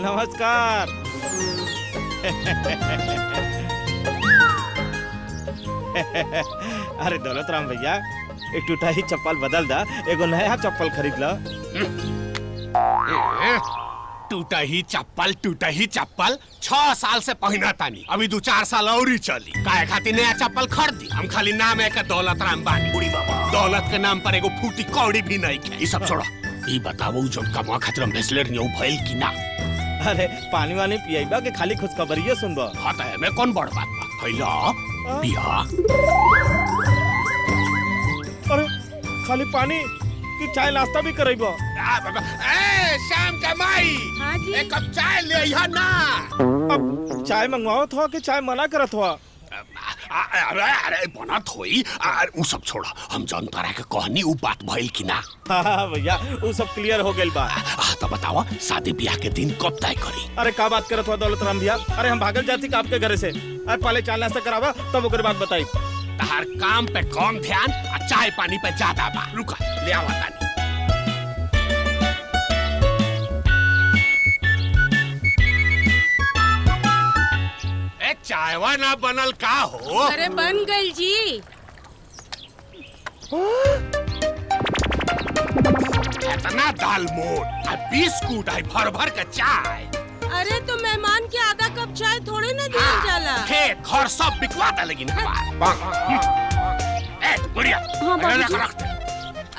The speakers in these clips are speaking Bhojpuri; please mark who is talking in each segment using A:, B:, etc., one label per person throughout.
A: नमस्कार। अरे दौलत राम भैया, एक टूटा ही चप्पल बदल दा, एगो नया चप्पल खरीद ला।
B: टूटा ही चप्पल 6 साल से पहना तानी, अभी 2-4 साल और ही चली। काहे खातिर नया चप्पल खरीदी? हम खाली नाम है के दौलत राम बानी। बुढ़ी बाबा दौलत के नाम पर एगो फूटी कौड़ी भी नहीं के। ये सब छोड़ा, ये बताओ जो कमा खातिर हम भेजले रही भइल कि ना?
A: अरे पानी वानी पियाइबा के खाली खुशखबरिये सुनबा?
B: हाँ तो एमे कौन बड़ बात बा? भइला पिया।
A: अरे खाली पानी कि चाय नाश्ता भी करइबा?
B: ए शाम के माई,
C: हाँ जी?
B: एक कप चाय ले आइहा ना।
A: अब चाय मंगवाओ था कि चाय मना करत हुआ?
B: अरे बनत होई, उ सब छोड़ा। हम जनता रह के कहनी उ बात भइल कि ना?
A: हाँ भैया, वो सब क्लियर हो गइल बा।
B: तो बतावा शादी ब्याह के दिन कब तय करी?
A: अरे का बात करत हुआ दौलत राम भैया? अरे हम भागल जाती का आपके घर से। अरे पहले चाय नाश्ता करावा, तब ओकर बाद बताई।
B: तहार काम पे कम ध्यान और चाय पानी पे ज्यादा बा। रुका ले आवा तानी। ए चायवा ना बनल का हो?
C: अरे बन गई जी।
B: इतना दाल मोट और बिस्कुट है भर भर के चाय।
C: अरे तो मेहमान के आधा कप चाय थोड़े ना दिया जाला।
B: खेत घर सब बिकवा दे लेकिन ए बुढ़िया
C: हाँ, बाबूजी।
B: रख दे।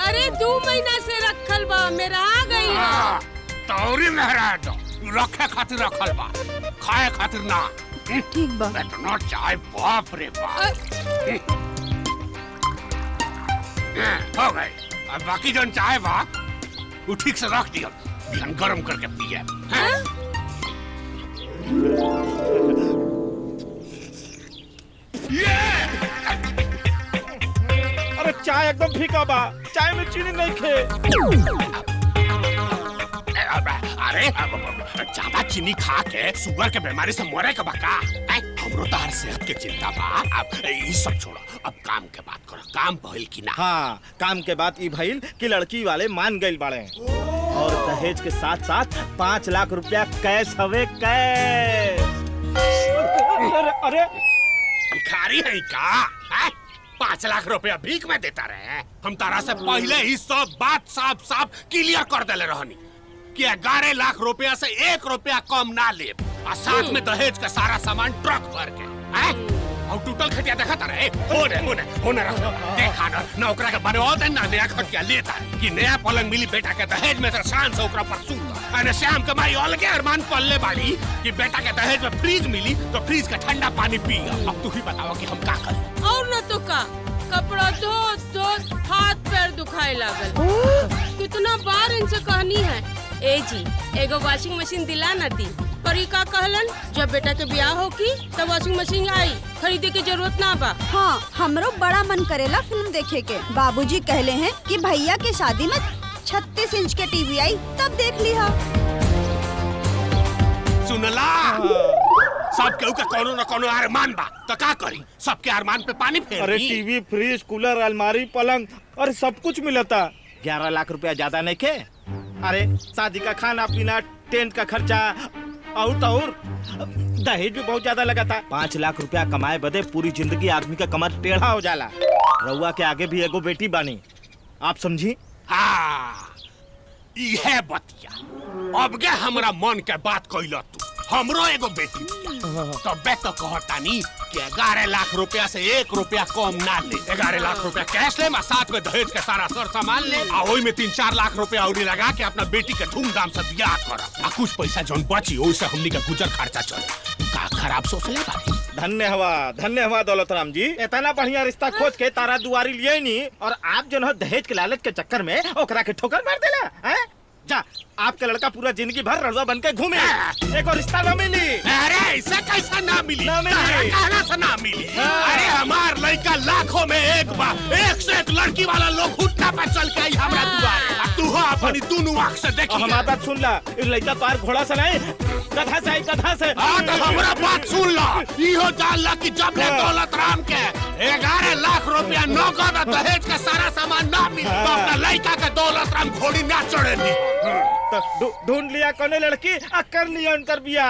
C: अरे 2 महीना से रखल बा, मेरा आ गई है।
B: तौरी मेहरा दो रखे खातिर रखल बा, खाए खातिर ना।
C: ठीक बा।
B: इतना चाय बाप रे बाप। हो गई। अब बाकी जन चाय बा वो ठीक से रख दियो, बिहान गरम करके पिए।
A: अरे चाय एकदम फीका बा, चाय में चीनी नहीं खे।
B: अरे ज्यादा चीनी खा के शुगर के बीमारी से मरे के बका? हमरो तो हर सेहत के चिंता बा। अब ये सब छोड़ो, अब काम के बात करो। काम भइल कि ना?
A: हाँ, काम के बाद ई भइल कि लड़की वाले मान गइल बाड़े और दहेज के साथ साथ 5 लाख रुपया कैश हवे, कैश। अरे
B: भिखारी है का? 5 लाख रुपया भीख में देता रहे? हम तारा से पहले ही सब बात साफ साफ क्लियर कर देले रहनी कि 11 लाख रुपया से 1 रुपया कम ना ले, और साथ में दहेज का सारा सामान ट्रक भर के। और टूटल खटिया देखा रहे? होने रख देखा ना ओकरा के बनवा दे ना नया खटिया लेता कि नया पलंग मिली बेटा के दहेज में, तो शान से ओकरा पर सूता। अरे श्याम के माई अलगे अरमान पल्ले बाड़ी कि बेटा के दहेज में फ्रिज मिली तो फ्रिज का ठंडा पानी पिया। अब तू ही बताओ कि हम का करें?
C: और न तो का, कपड़ा धो धो हाथ पैर दुखाए लागल। कितना बार इनसे कहनी है, ए जी एगो वॉशिंग मशीन दिला न दी, पर ई का कहलन जब बेटा के ब्याह हो की तब वॉशिंग मशीन आई, खरीदे की जरूरत ना बा।
D: हाँ, हमरो बड़ा मन करेला फिल्म देखे के। बाबूजी कहले हैं कि भैया के शादी में 36 इंच के टीवी आई, तब देख लिहा।
B: सुनला? सबके ऊपर कोनो न कोनो अरमान बा, तो का करी? सबके अरमान पे पानी फेर
A: अरे
B: दी।
A: टीवी, फ्रिज, कूलर, अलमारी, पलंग, अरे सब कुछ मिलता। 11 लाख रुपया ज्यादा नहीं खे? अरे शादी का खाना पीना, टेंट का खर्चा और तो और दहेज भी बहुत ज्यादा लगा था। 5 लाख रुपया कमाए बदे पूरी जिंदगी आदमी का कमर टेढ़ा हो जाला। रउआ के आगे भी एगो बेटी बानी, आप समझी?
B: हाँ, इहे बतिया। अब के हमरा मन के बात कइला तू। हमरो एगो बेटी तबे तो कहतानी कि 11 लाख रुपया से 1 रुपया कम ना ले। 11 लाख रुपया कैश ले, साथ में दहेज के सारा सर सामान ले, और ओई में 3-4 लाख रुपया और लगा के अपना बेटी के धूमधाम से ब्याह कर। कुछ पैसा जौन बची ओइसे हमनी का गुजर खर्चा चले। का खराब सोचले बानी?
A: धन्य हवा दौलत राम जी, इतना बढ़िया रिश्ता खोज के तारा दुआरी लिए नहीं, और आप जो है दहेज के लालच के चक्कर में ओकरा के ठोकर मार देला। हैं? जा, आपका लड़का पूरा जिंदगी भर रड़ुआ बन के घूमे, एको रिश्ता न मिली।
B: अरे ऐसा कैसा ना मिली?
A: ना मिली।
B: कहना से ना मिली। अरे हमार लड़का लाखों में एक बार, 1 से 1 लड़की वाला लोग घुटना पर चल के आई हमरा दुआरे। अब तू रहुआ अपनी दोनों आँख से देखिए।
A: हमारी बात सुन ला, इस लड़का तो घोड़ा से नहीं, गधा से, गधा से।
B: तो हमारा बात सुन ला, इहो जान ला कि जब ले दौलत राम के 11 लाख रुपया नौकद और दहेज का सारा सामान ना मिले तो अपना लड़का का दौलत राम घोड़ी ना चढ़े दी।
A: तो ढूंढ लिया कौन लड़की, कर लिया उनकर बिया।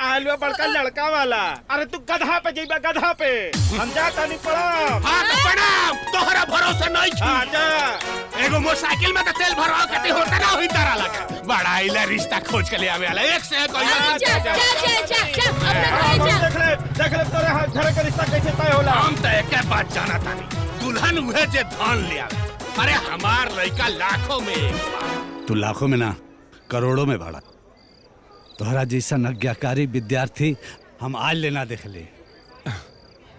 A: आलू बड़का लड़का वाला। अरे तू गधा पे जाइबा, गधा पे। हम जाता नहीं पड़ा।
B: हाँ तो प्रणाम, तोहरा भरोसा नहीं छी।
A: आजा।
B: एगो मोटरसाइकिल में तो तेल भरवा खातिर होता ना हुई तारा लगा। बड़ा इला रिश्ता खोज के ले आवे वाला एक से एक।
C: जा अपना घरे जा।
A: देख ले तेरे हाथ घर का रिश्ता कैसे तय होला।
B: हम तो एक बात जाना तानी, दुल्हन उहे जे धन ले आवे। अरे हमार लड़का लाखों में एक बार।
E: तू लाखों में ना करोड़ों में भाड़ा। तोहरा जैसा आज्ञाकारी विद्यार्थी हम आज लेना देख ले।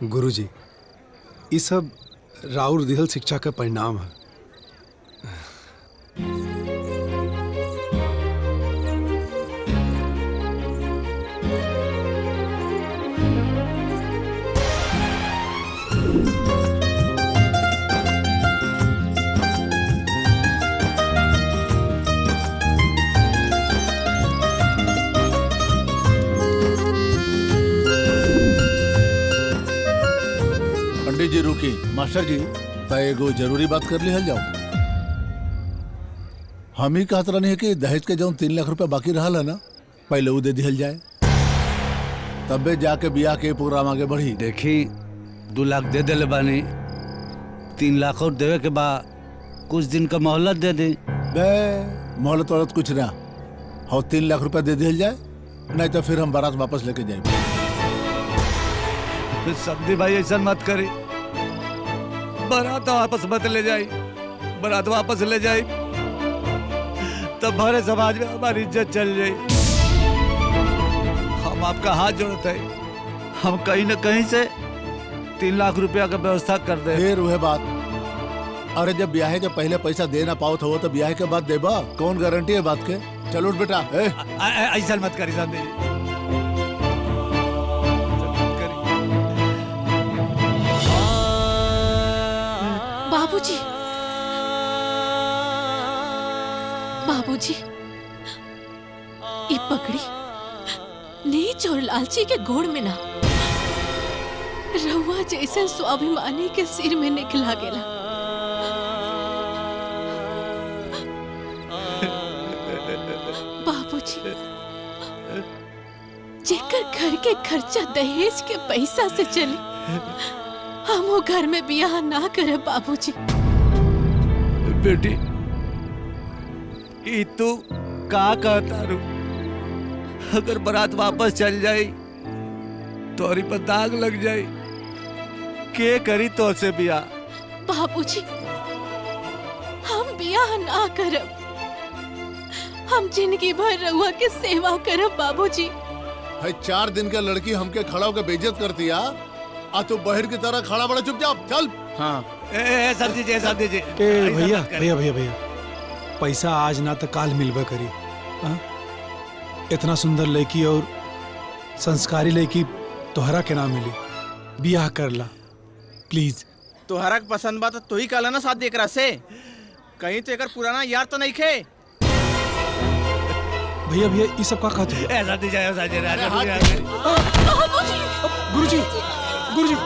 F: गुरुजी, ये सब राउर दिहल शिक्षा का परिणाम है।
G: पंडित जी रुकी। मास्टर जी एगो जरूरी बात कर ली हल जाओ। हम ही कहत रहनी है कि दहेज के जो 3 लाख रुपया बाकी रहा है ना, पहले वो दे दिहल जाए, तबे जाके बियाह के प्रोग्राम आगे बढ़ी।
E: देखी 2 लाख दे दे बानी, 3 लाख और देवे के बाद कुछ दिन का मोहलत दे दी।
G: बे मोहलत वहलत कुछ ना हो, 3 लाख रुपया दे दिहल जाए, नहीं तो फिर हम बारात वापस लेके जाएंगे।
E: सब्जी भाई ऐसा मत करी, बारात वापस मत ले जाई। बारात वापस ले जाई तब भरे समाज में हमारी इज्जत चल जाई। हम आपका हाथ जोड़ते हैं, हम कहीं न कहीं से 3 लाख रुपया का व्यवस्था कर दे।
G: फिर वह बात, अरे जब ब्याह के पहले पैसा दे ना पाओ तो ब्याह के बाद देबा, कौन गारंटी है बात के। चलो उठ बेटा।
E: ऐसा मत करी संदीप जी।
H: बाबूजी, बाबूजी, ये पगड़ी नीच और लालची के गोड़ में ना, रहुआ जैसे स्वाभिमानी के सिर में निकला गेला। बाबूजी, जेकर घर के खर्चा दहेज के पैसा से चले, हम वो घर में बियाह ना करे। बाबूजी
E: बेटी, ई तू का कहता रू? अगर बारात वापस चल जाई तोरी पर दाग लग जाई, के करी तो से बियाह?
H: बाबूजी, हम बियाह ना करब, हम जिंदगी भर रहुआ के सेवा करब। बाबूजी,
G: है 4 दिन का लड़की हमके खड़ा होकर बेइज्जत करती है, आ तू बहर की तरह खड़ा बड़ा चुपचाप चल।
A: हाँ
E: सब्जी जी, सब्जी जी।
F: भैया भैया भैया भैया, पैसा आज ना तो काल मिलबे करी। इतना सुंदर लड़की और संस्कारी लड़की तोहरा के ना मिली, बियाह कर ला प्लीज।
A: तोहरा के पसंद बा तो तू ही कहला ना शादी एकरा से, कहीं तो एकर पुराना यार तो नहीं खे।
F: भैया भैया ये सब का कहते हो?
E: ऐसा दीजिए,
F: गुरुजी, गुरुजी,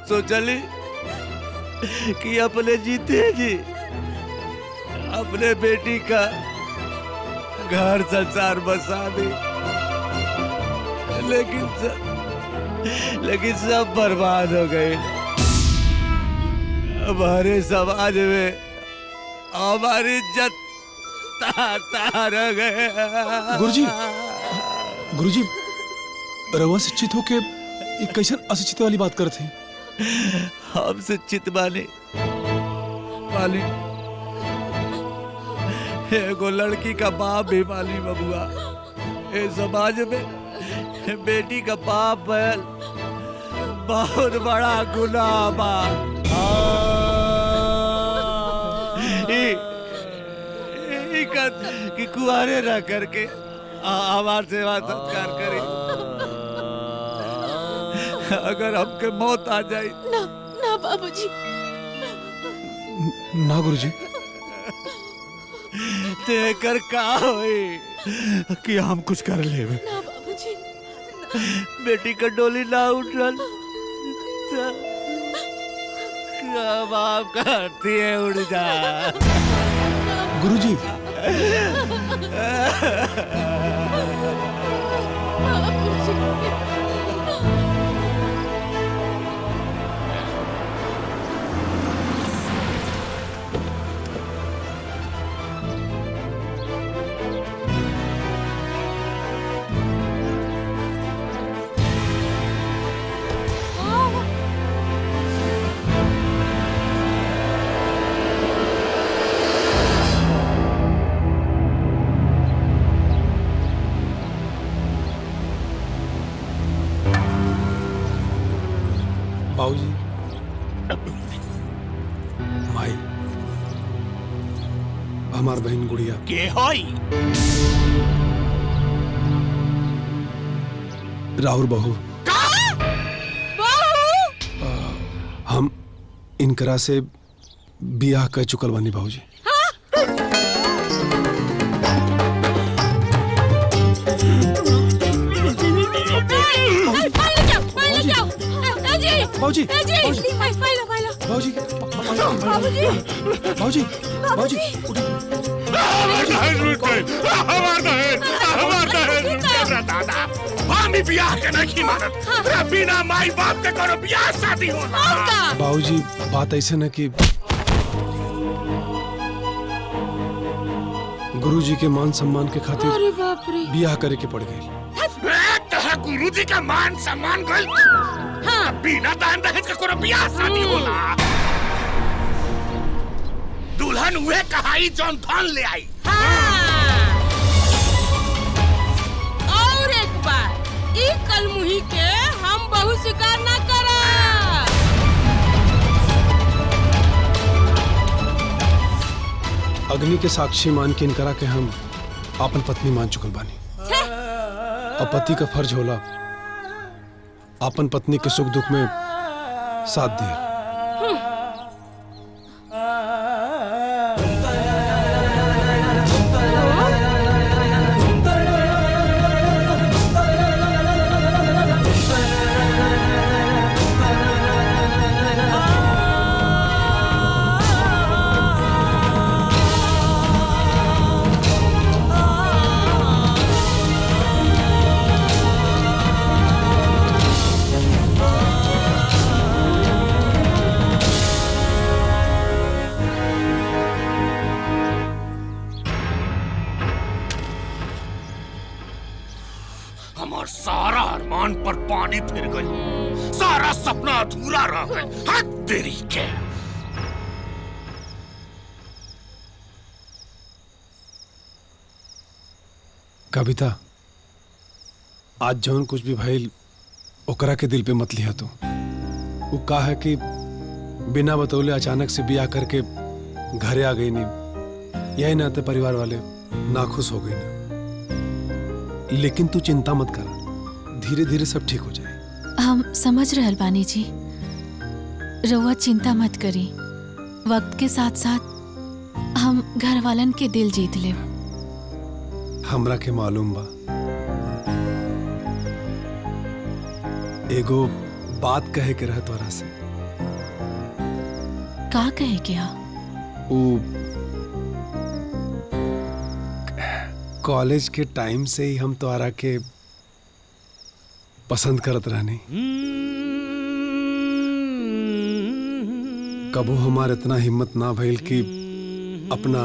E: सोचली कि अपने जीते जी अपने बेटी का घर संसार बसा दे, लेकिन सब बर्बाद हो गए। हमारे समाज में हमारी इज्जत तार रह गए।
F: गुरुजी, गुरुजी, रहुआ शिक्षित हो के ये कैसे अशिक्षित वाली बात करते हैं?
E: हम शिक्षित बानी, एगो लड़की का बाप भी माली बबुआ। ए समाज में बेटी का बाप बैल बहुत बड़ा गुनाह बा। कहत कि कुआरे रह करके हमार सेवा सत्कार करे। अगर हमके मौत आ जाए
H: ना ना बाबूजी,
F: ना गुरुजी।
E: तेकर का होई कि हम कुछ कर लेवे।
H: ना बाबूजी।
E: बेटी का डोली ना उठल बाप करती है उड़ जा।
F: गुरुजी बाबूजी, माई, हमार बहन गुड़िया
B: के होई?
F: राहुल बहू। हम इनकरा से बियाह कर चुकल बानी बाबूजी। बाबूजी, बाबूजी, बाबूजी, बाबूजी,
B: दादा हम बियाह के नहीं मानत। बिना माई बाप के करो बियाह शादी होला।
F: बाबूजी बात ऐसे न कि गुरुजी के मान सम्मान के खातिर
C: अरे बाप रे।
F: बियाह करे के पड़ गई।
B: गुरुजी का मान सम्मान गल। हाँ। बिना दान दहेज के कोनो बियाह शादी होला। दुल्हन हुए कहाई जौन धन ले आई।
C: हाँ। और एक बार ई कलमुही के हम बहु स्वीकार ना करा।
F: अग्नि के साक्षी मान के इनकरा के हम अपन पत्नी मान चुकल बानी। अब पति का फर्ज होला अपन पत्नी के सुख दुख में साथ दिया।
B: हमार सारा अरमान पर पानी फिर गई। सारा सपना अधूरा रह गई। हद तेरी के।
F: कविता, आज जौन कुछ भी भइल ओकरा के दिल पे मत लिया तू। वो का है कि बिना बतौले अचानक से बियाह करके घरे आ गई नहीं। यही नाते परिवार वाले नाखुश हो गए ना। लेकिन तू चिंता मत कर, धीरे धीरे सब ठीक हो जाए।
H: हम समझ रहल बानी जी, रउआ चिंता मत करी। वक्त के साथ साथ हम घर वालन के दिल जीत ले।
F: हमरा के मालूम बा। एगो बात कहे के रह तोरा से।
H: का कहे क्या?
F: कॉलेज के टाइम से ही हम तोरा के पसंद करत रहनी। कबू हमार इतना हिम्मत ना भइल कि अपना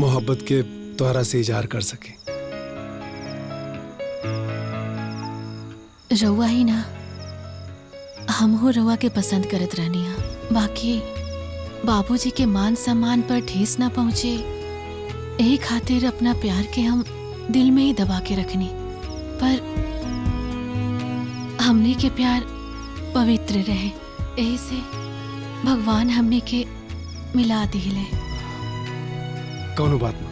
F: मोहब्बत के तोहरा से इजहार कर सके।
H: रउआ ही ना, हमहू रउआ के पसंद करत रहनी हा। बाकी बाबूजी के मान सम्मान पर ठेस ना पहुँचे, यही खातिर अपना प्यार के हम दिल में ही दबा के रखनी। पर हमने के प्यार पवित्र रहे, यही से भगवान हमने के मिला दिले।
F: कौनो बात ना,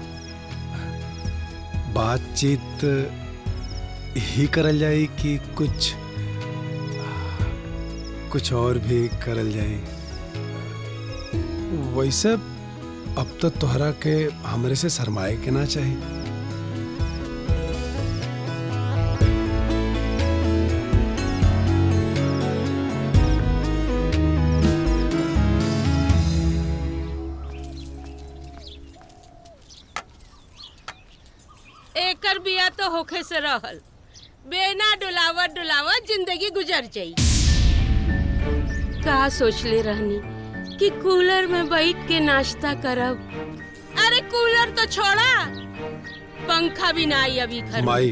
F: बातचीत ही करल जाए कि कुछ और भी करल जाए? वैसे अब तो तोहरा के हमरे से शर्माए के ना चाहिए।
C: एकर बिया तो होखे से रहल, बेना डुलावत डुलावत जिंदगी गुजर जाई। का सोचले रहनी कि कूलर में बैठ के नाश्ता करब। अरे कूलर तो छोड़ा, पंखा भी ना आई अभी घर में।
F: माई,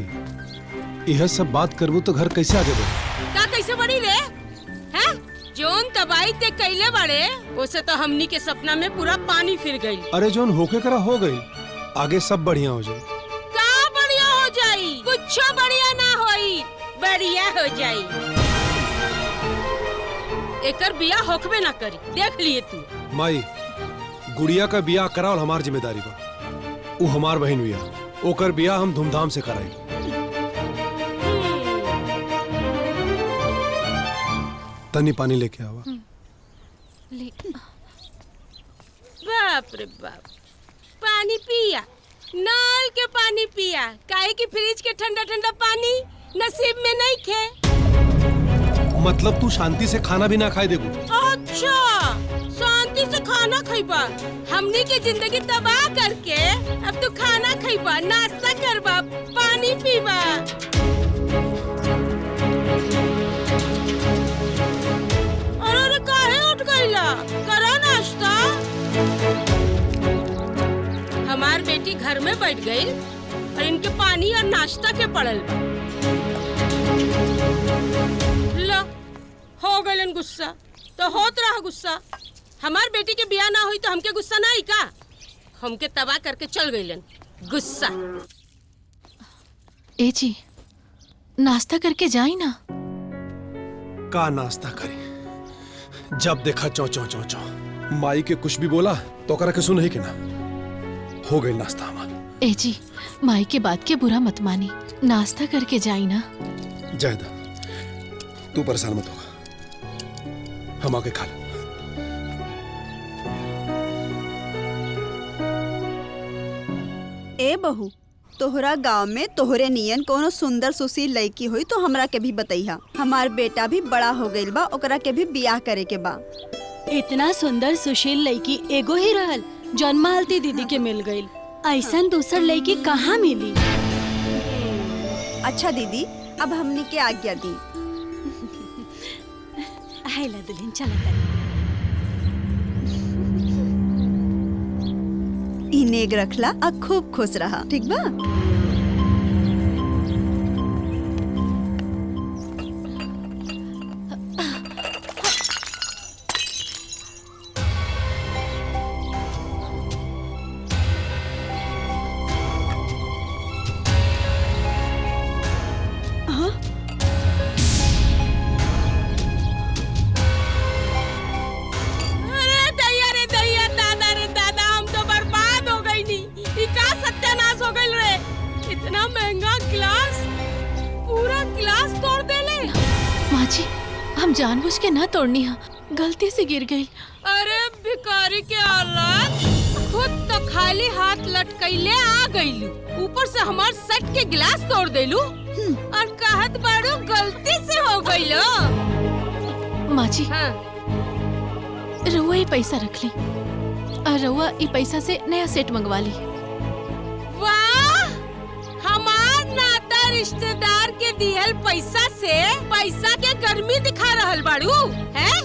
F: यह सब बात करबू तो घर कैसे आगे बढ़े?
C: का कैसे बढ़ी रे? हैं? जोन तबाही ते कैले बड़े, उसे तो हमनी के सपना में पूरा पानी फिर गई।
F: अरे जोन होके करा हो गई, आगे सब बढ़िया हो जाए।
C: का बढ़िया हो जाई? कुछ बढ़िया ना होई, बढ़िया हो जाई। एकर बिया होखबे ना करी, देख लिए तू।
F: माई, गुड़िया का बियाह करावल हमार जिम्मेदारी बा। वो हमार बहन बिया, ओकर बियाह हम धूमधाम से कराई। तनी पानी लेके आवा।
C: बाप रे बाप, पानी पिया, नल के पानी पिया, काहे कि फ्रिज के ठंडा ठंडा पानी नसीब में नहीं खे।
F: मतलब तू शांति से खाना भी ना खाए देबू?
C: अच्छा, शांति से खाना खइबा, हमनी के जिंदगी तबाह करके अब तू खाना खइबा, नाश्ता करबा, पानी पीबा। अरे काहे उठ गइला? करा नाश्ता। हमार बेटी घर में बैठ गई और इनके पानी और नाश्ता के पड़ल बा। लो, हो गइलन गुस्सा, तो होत रहा गुस्सा। हमार बेटी के बियाह ना हुई तो हमके गुस्सा ना आई का? हमके तबाह करके चल गइलन, गुस्सा।
H: ए जी, नाश्ता करके जाई ना।
F: का नाश्ता करे? जब देखा चौ चौ चौ चौ। माई के कुछ भी बोला तो करा के सुन ही के ना। हो गई नाश्ता हमारा।
H: ए जी, माई के बात के बुरा मत मानी, नाश्ता करके जाई ना।
F: जायदा, तू परेशान मत होगा, हम आके खा लें।
D: ए बहू, तोहरा गांव में तोहरे नियन कोनो सुंदर सुशील लड़की हुई तो हमरा के भी बतैहा। हमार बेटा भी बड़ा हो गइल बा, ओकरा के भी बियाह करे के बा।
I: इतना सुंदर सुशील लड़की एगो ही रहल, जौन मालती दीदी के मिल गई। ऐसन दूसर लड़की कहाँ मिली?
D: अच्छा दीदी, अब हमनी के आज्ञा दी।
I: आइला दुल्हन, चला तनी।
D: ई नेग रखला आ खूब खुश रहा, ठीक बा?
H: हम जानबूझ के ना तोड़नी है, गलती से गिर गई।
C: अरे भिखारी के औलाद, खुद तो खाली हाथ लटकैले आ गईलू, ऊपर से हमार सेट के गिलास तोड़ देलू और कहत बाड़ू गलती से हो गईलो।
H: माँ जी,
C: हाँ।
H: रउआ ये पैसा रख ली और रउआ ये पैसा से नया सेट मंगवा ली।
C: वाह, हमार नाता रिश्तेदार के दिहल पैसा से पैसा के गर्मी दिखा रहल बाड़ू हैं?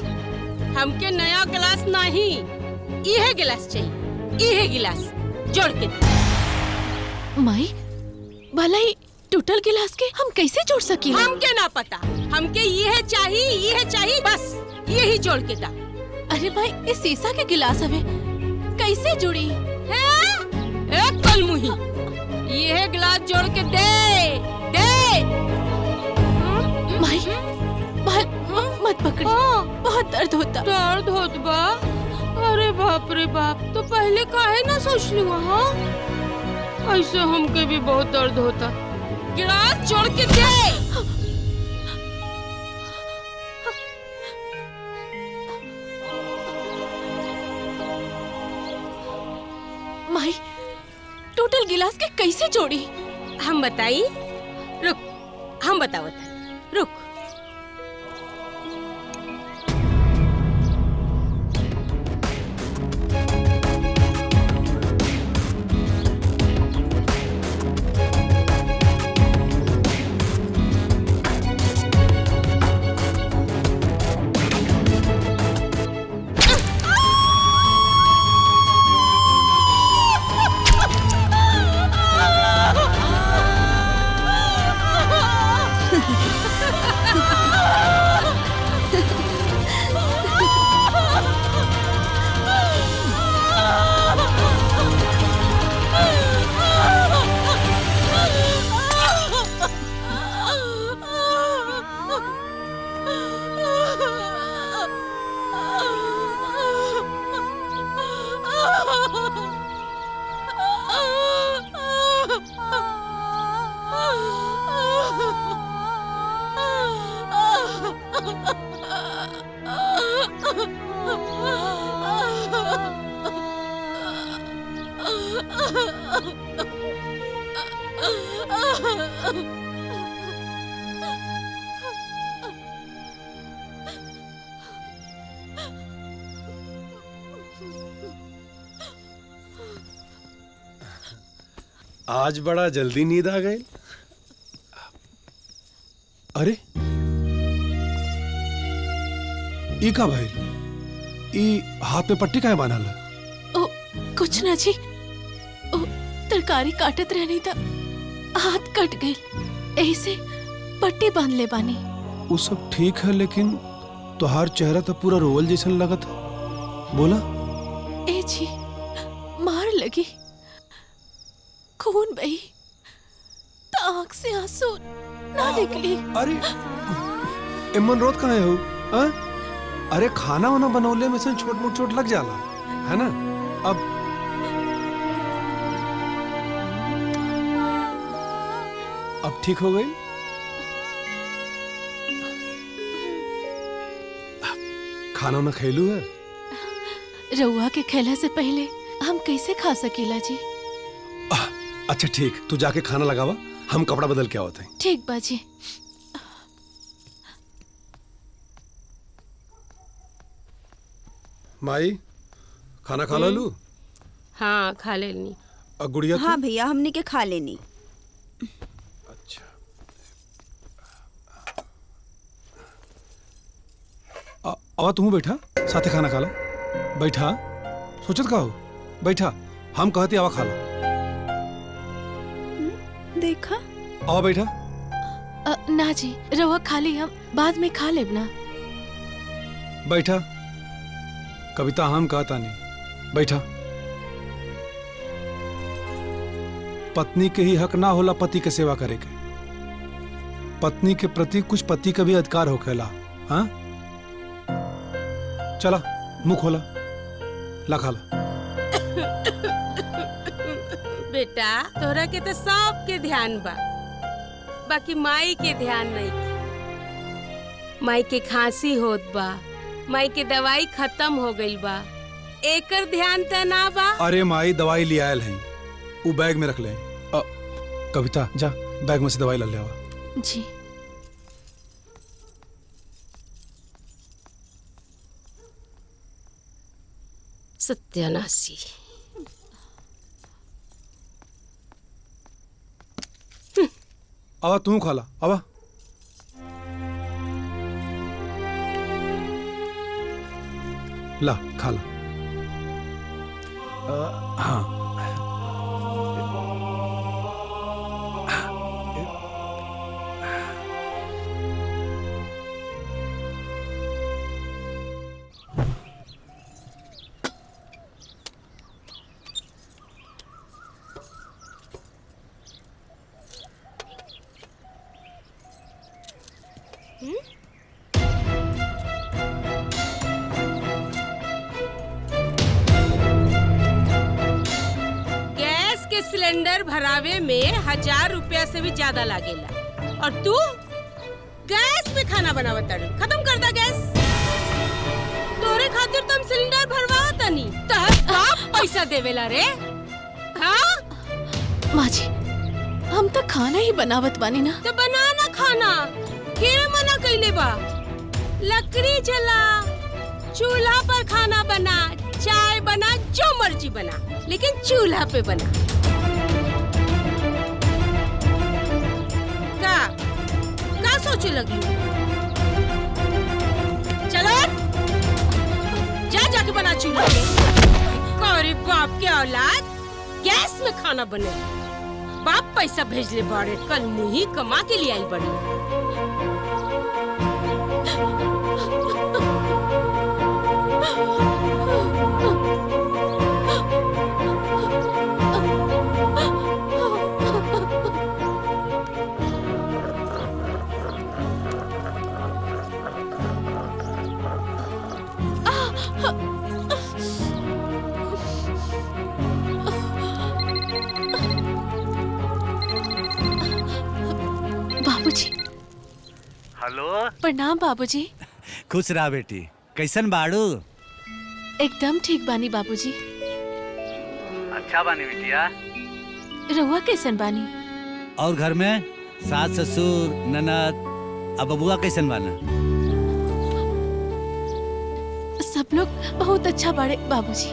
C: हमके नया गिलास नहीं, इहे गिलास चाहिए, इहे गिलास जोड़ के।
H: माई, भला ही टूटल गिलास के हम कैसे जोड़ सकी?
C: हमके ना पता, हमके यह चाहिए बस, यही जोड़ के दा।
H: अरे भाई, इस शीशा के गिलास हवे, कैसे जुड़ी
C: है? एक कलमुही, यह गिलास जोड़ के दे, दे।
H: माई, मत पकड़ी, बहुत दर्द होता।
C: दर्द होत बा? अरे बाप रे बाप, तो पहले काहे ना सोच लूं? हाँ, ऐसे हमके भी बहुत दर्द होता। गिलास छोड़ के दे।
H: माई टोटल गिलास के कैसे जोड़ी?
C: हम बताई, रुक, हम बतावत, रुक।
F: आज बड़ा जल्दी नींद आ गई। अरे ई का भाई, ई हाथ में पट्टी काहे बांधल है?
H: ओ कुछ ना जी, ओ तरकारी काटत रहनी था, हाथ कट गई, ऐसे पट्टी बांध ले बानी।
F: वो सब ठीक है, लेकिन तुहार चेहरा तो पूरा रोवल जैसन लगत है। बोला।
H: ए जी, मार लगी, खून बही, आँख से आंसू ना निकली।
F: अरे इमन रोत कहाँ हो? अरे खाना वाना बनौले में से छोट मोट चोट लग जाला है ना। अब ठीक हो गई। खाना ना खैलू है?
H: रउआ के खेला से पहले हम कैसे खा सकीला जी?
F: अच्छा ठीक, तू जाके खाना लगावा, हम कपड़ा बदल के आवत हैं।
H: ठीक बाजी।
F: माई खाना खा लू?
C: हाँ खा लेनी।
F: गुड़िया
D: हाँ भैया, हमने के खा लेनी।
F: अच्छा अब तू बैठा, साथे खाना खा ला। बैठा, सोचत का हो? बैठा, हम कहते आवा खा ला।
D: देखा
F: आवा बैठा।
H: ना जी, रवा खाली हम बाद में खा लेब ना।
F: बैठा। कविता हम कहता नहीं, बैठा। पत्नी के ही हक ना होला पति के सेवा करे के। पत्नी के प्रति कुछ पति का भी अधिकार होखेला। हाँ चला, मुंह खोला, ला खा ला।
C: बेटा तोरा के तो सबके ध्यान बा, बाकी माई के ध्यान नहीं। माई के खांसी होत बा, माई के दवाई खत्म हो गई बा, एकर ध्यान त ना बा।
F: अरे माई दवाई ले आयल है, वो बैग में रख ले। कविता जा बैग में से दवाई ले आवा।
H: जी।
C: सत्यानाशी।
F: आवा तू खा ला, आवा। ला खा ला। हाँ
C: सिलेंडर भरावे में 1000 रुपया से भी ज्यादा लागेला और तू गैस पे खाना बनावत तारू। खत्म कर दा गैस। तोरे खातिर तुम सिलेंडर भरवावत तनी तहर बाप पैसा देवेला रे। हाँ
H: माँ जी हम तो खाना ही बनावत बानी ना।
C: तो बना ना खाना, के मना कइले बा? लकड़ी जला, चूल्हा पर खाना बना, चाय बना, जो मर्जी बना, लेकिन चूल्हा पे बना। का सोचे लगी? चलो जाके बना चूल्हा पे। अरे बाप के औलाद गैस में खाना बने। बाप पैसा भेजले बाड़े, कल मुही कमा के लिए आई बड़ी।
H: बाबूजी।
E: हेलो।
H: प्रणाम बाबूजी।
E: खुश रहा बेटी। कैसन बाड़ू?
H: एकदम ठीक बानी बाबूजी।
E: अच्छा बानी बिटिया।
H: रहुआ कैसन बानी?
E: और घर में सास ससुर ननद अब बबुआ कैसन बाना?
H: सब लोग बहुत अच्छा बाड़े बाबूजी।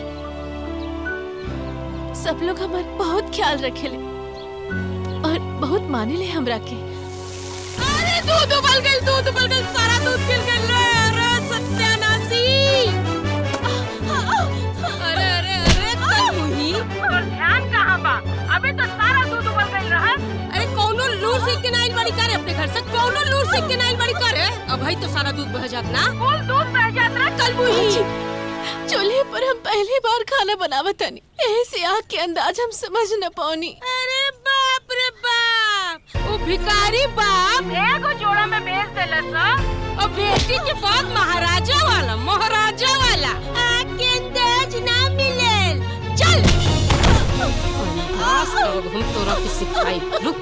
H: सब लोग हमार बहुत ख्याल रखेले और बहुत माने ले हमरा के।
C: अरे दूध उबल गई, सारा दूध गिर गई रे। अरे सत्यानाशी। अरे मुही तोर ध्यान कहाँ बा? अबे तो सारा दूध उबल गई रहा। अरे कौनो लूर सीख के नाइल बड़ी करे अपने घर से, कौनो लूर सीख के नाइल बड़ी करे। अब भाई तो सारा दूध बह जात ना। फुल दूध बह जात ना कल मुही।
H: चूल्हे पर हम पहली बार खाना बनावत हनी, ऐसे आग के अंदाज हम समझ न पानी।
C: अरे बाप रे बाप, वो भिखारी बाप एगो जोड़ा में बेच देलस और बेटी के बाद महाराजा वाला आग के अंदाज ना मिलेल। चल बस अब हम तोरा के सिखाई। रुक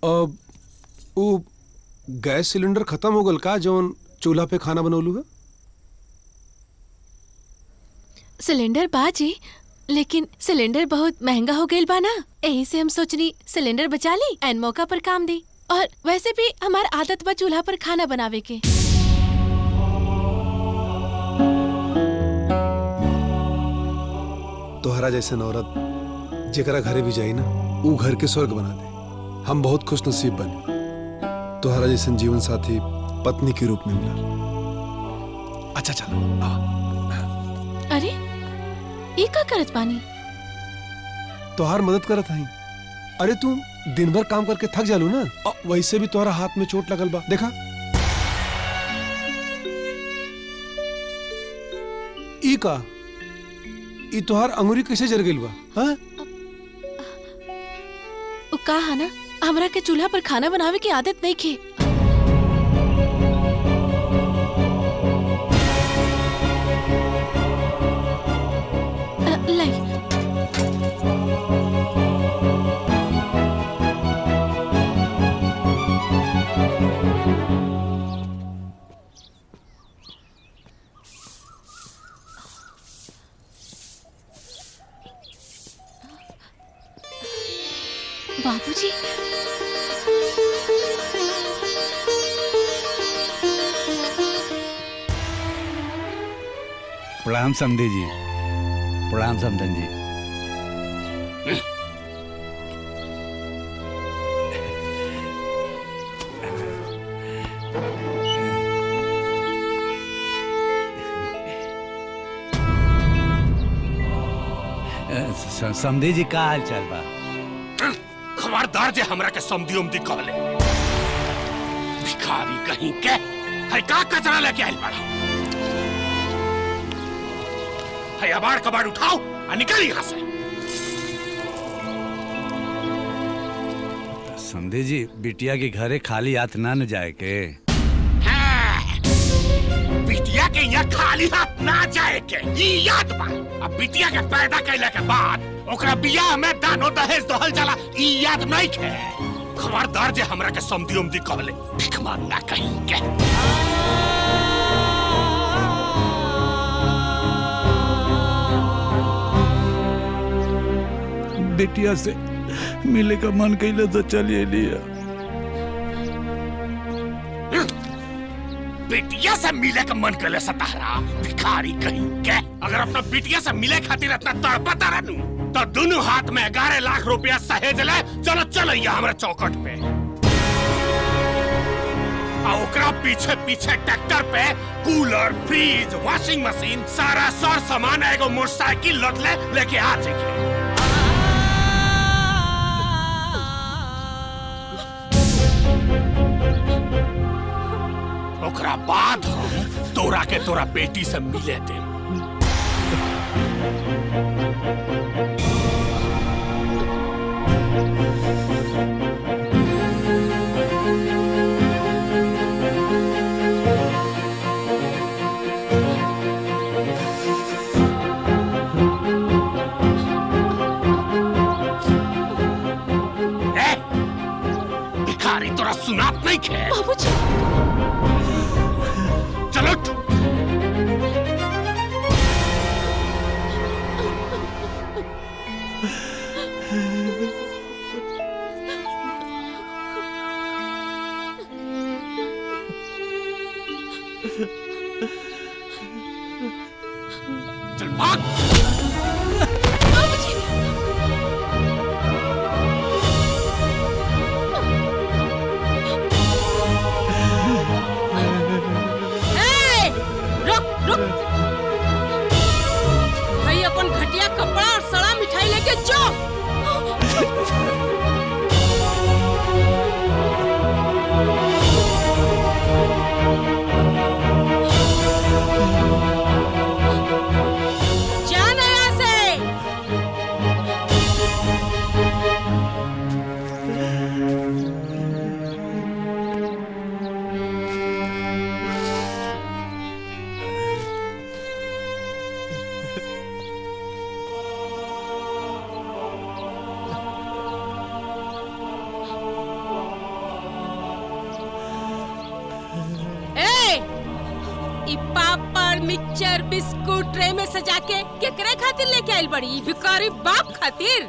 F: अब वो गैस सिलेंडर खत्म हो गल का जौन चूल्हा पे खाना बनौलू है?
H: सिलेंडर बाजी, लेकिन सिलेंडर बहुत महंगा हो गईल बा ना, यही से हम सोचनी सिलेंडर बचा ली एन मौका पर काम दी। और वैसे भी हमार आदत बा चूल्हा पर खाना बनावे के।
F: तोहरा जैसे औरत जेकरा घरे भी जाई ना, वो घर के स्वर्ग बना दे। हम बहुत खुश नसीब बने तोहरा जैसे जीवन साथी पत्नी के रूप में मिला। अच्छा चलो
H: अरे ये का करत बानी?
F: तोहार मदद करत हई। अरे तू दिन भर काम करके थक जालू ना, वैसे भी तोहरा हाथ में चोट लगल बा, देखा। ई का ई तोहार अंगुरी कैसे जर गइल बा? हाँ?
H: उ का है ना, हमरा के चूल्हा पर खाना बनावे की आदत नहीं खे। लाई बाबूजी।
E: प्रणाम समधी जी। प्रणाम समधन जी। समधी जी का हाल चाल बा?
B: खबरदार जे हमरा के समधी उमदी कहले। भिखारी कहीं के है का कचरा लेके आइल बड़ा। है अबाड़ कबाड़ उठाओ और निकल यहाँ से।
E: समझे जी बिटिया के घरे खाली हाथ ना न जाए के।
B: बिटिया के यहाँ खाली हाथ ना जाए के ई याद बा। अब बिटिया के पैदा कैले के बाद ओकरा बियाह में दानो दहेज दोहल जाला ई याद नहीं के। खबरदार जे हमरा के समधी उमदी कहले भिख मांगना कहीं के।
E: बिटिया से मिले का मन कैले तो चलिए लिया।
B: बिटिया से मिले का मन कैले सतारा भिखारी कहीं के। अगर अपना बिटिया से मिले खातिर इतना तड़पता रहनू तो दोनों हाथ में 11 लाख रुपया सहेज ले। चलो चलो ये हमारे चौकट पे और ओकरा पीछे पीछे ट्रैक्टर पे कूलर फ्रिज वॉशिंग मशीन सारा सर सामान एगो मोटरसाइकिल लद ले लेके आ जाइए। ओकरा बाद हम तोरा के तोरा बेटी से मिले दे। भिखारी तोरा सुनात नहीं खे।
H: बाबूजी
B: चलो चल भाग।
C: भाई अपन घटिया कपड़ा और सड़ा मिठाई लेके जाओ। जाना यहाँ से। ई पापड़ मिक्सचर बिस्कुट ट्रे में सजा के केकरे खातिर लेके आइल बड़ी? भिखारी बाप खातिर।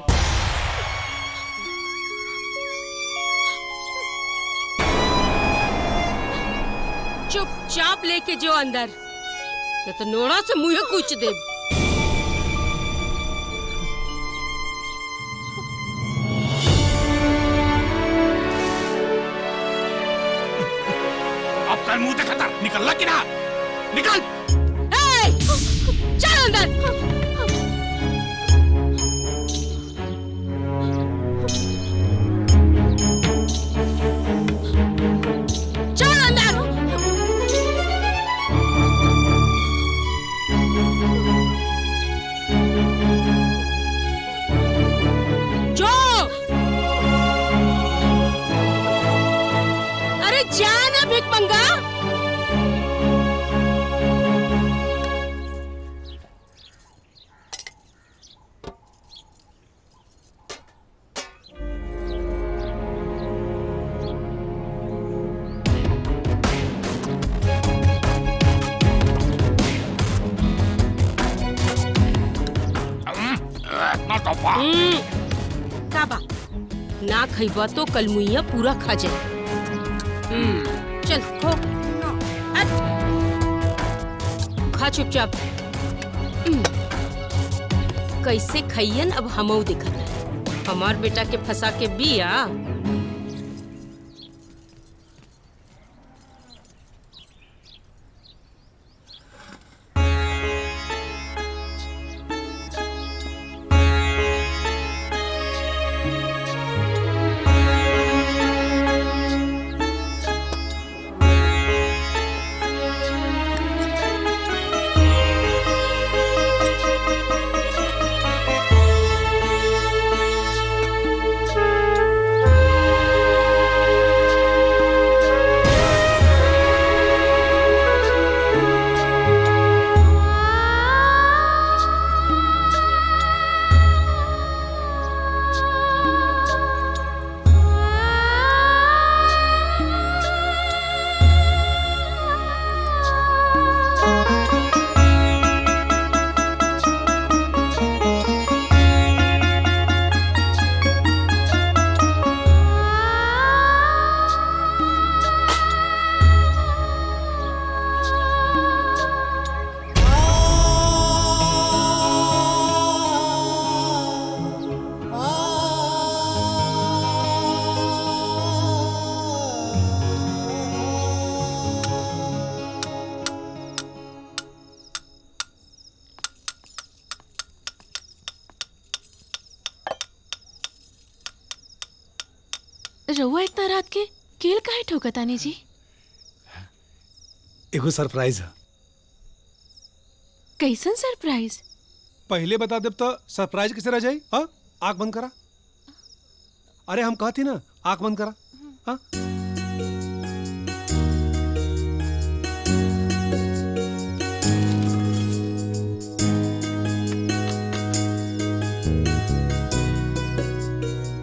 C: चुपचाप लेके जो अंदर, या तो नोड़ा से मुंह कूच दे।
B: अब कल मुंह देखा था निकलना कि ना निकल।
C: चल अंदर। चल अंदर। जो अरे जाना भिख मंगा। का बा ना खइबा तो कल मुइया पूरा खा जाए। चल खो खा चुपचाप। कैसे खइयन अब हमऊ दिखत है। हमार बेटा के फंसा के बिया।
H: रउआ इतना रात के केल काहे ठोकतानी जी?
F: एगो सरप्राइज है।
H: कैसन सरप्राइज?
F: पहले बता देब तो सरप्राइज कैसे रह जाई? हाँ, आंख बंद करा। अरे हम कहती ना, आंख बंद करा। हाँ,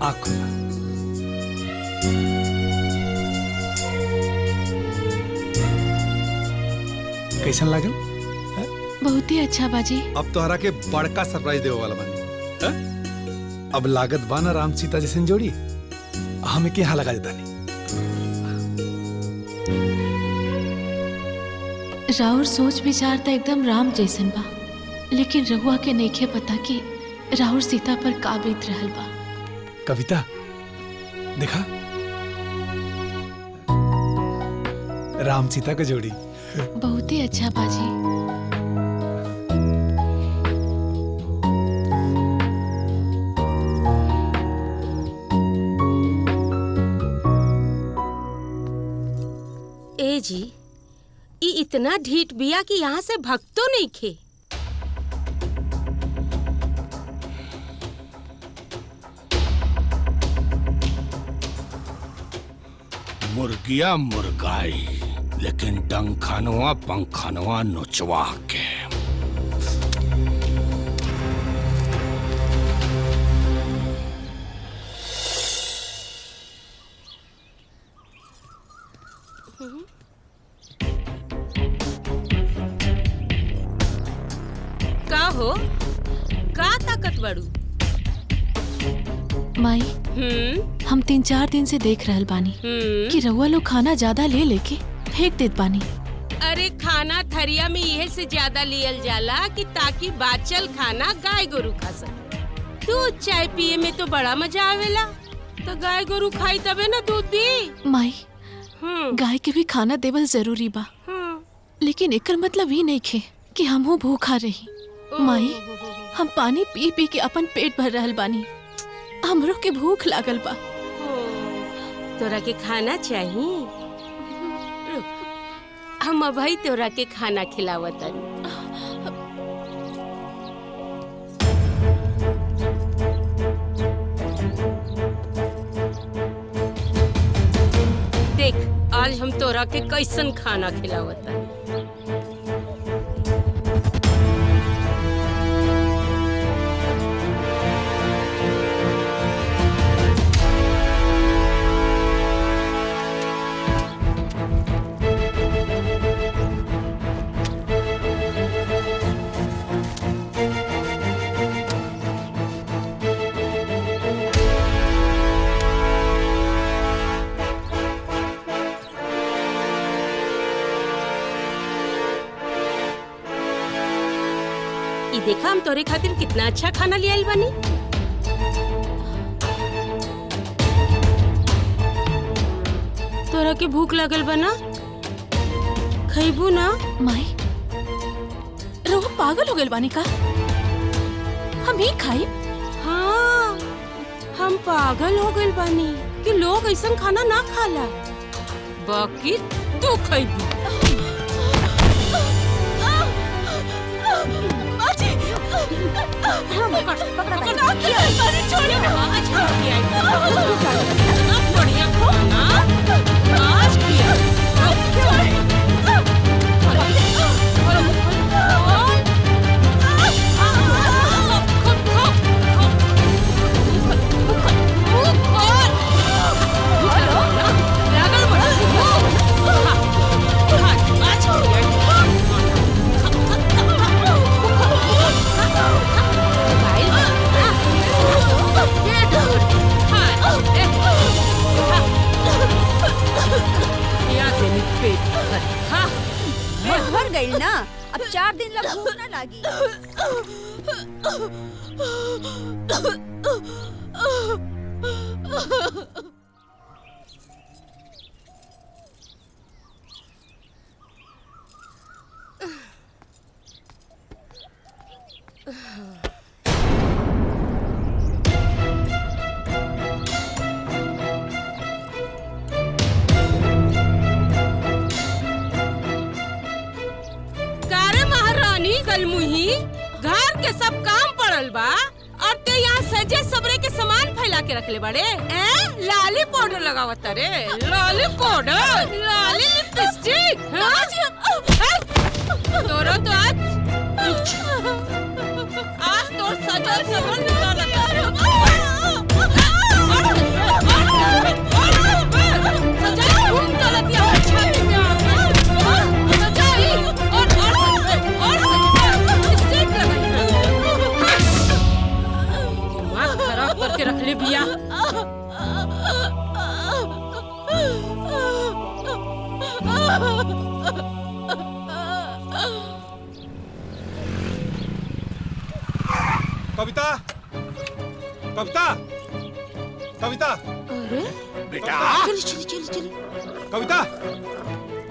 F: आंख खुला। कैसन लागल?
H: बहुत ही अच्छा बाजी।
F: अब तोहरा के बड़का सरप्राइज देवे वाला बानी। हाँ? अब लागत बाना राम सीता जैसे जोड़ी हमें के यहाँ लगा देता नहीं।
H: राउर सोच विचार तो एकदम राम जैसन बा, लेकिन रहुआ के नइखे पता कि राउर सीता पर का बीत रहल बा।
F: कविता देखा, राम सीता का जोड़ी
H: बहुत ही अच्छा बाजी।
C: ए जी, ई इतना ढीठ बिया कि यहाँ से भक्तो नहीं खे।
B: मुर्गिया मुर्गाई, लेकिन डंखनवा पंखनवा नोचवा के।
C: का हो, का ताकत बड़ू?
H: माई, हम 3-4 दिन से देख रहल बानी कि रउआ लोग खाना ज्यादा ले लेके फेंक देत बानी।
C: अरे खाना थरिया में इहे से ज्यादा लियल जाला कि ताकि बाचल खाना गाय गोरु खा सके। दूध चाय पिए में तो बड़ा मजा आवेला, तो गाय गोरु खाई तबे ना दूध दी।
H: माई, गाय के भी खाना देवल जरूरी बा, लेकिन एकर मतलब ही नहीं खे कि हमहू भूखा रही। माई, हम पानी पी पी के अपन पेट भर रहल बानी, हमरो के भूख लागल बा।
C: तोरा के खाना चाहिए? रुक, हम अभी तोरा के खाना खिलावतन। देख, आज हम तोरा के कैसन खाना खिलावतन। देखा हम तोरे खातिर कितना अच्छा खाना ले आइल बानी। तोरा के भूख लगल बना, खइबू ना?
H: माई, रउआ पागल हो गइल बानी का? हम ही खाई?
C: हाँ, हम पागल हो गइल बानी कि लोग ऐसा खाना ना खाला, बाकी तू खइबू। बढ़िया खाना आज किया।
D: भर गई ना, अब 4 दिन लग भूख ना लागी।
C: के सब काम पड़ल बा और ते यहाँ सजे सबरे के सामान फैला के रखले बड़े। लाली पाउडर लगावत रे, लाली पाउडर, लाली लिपस्टिक। तोरो तो आज तोर सजल सबन निकालता रे। सजाई घूम चलती है छाती में सजाई और लिपस्टिक लगाई। दिमाग खराब करके रख ले बिया।
F: कविता, कविता, कविता,
C: अरे
B: बेटा
C: चल चल चल चल।
F: कविता,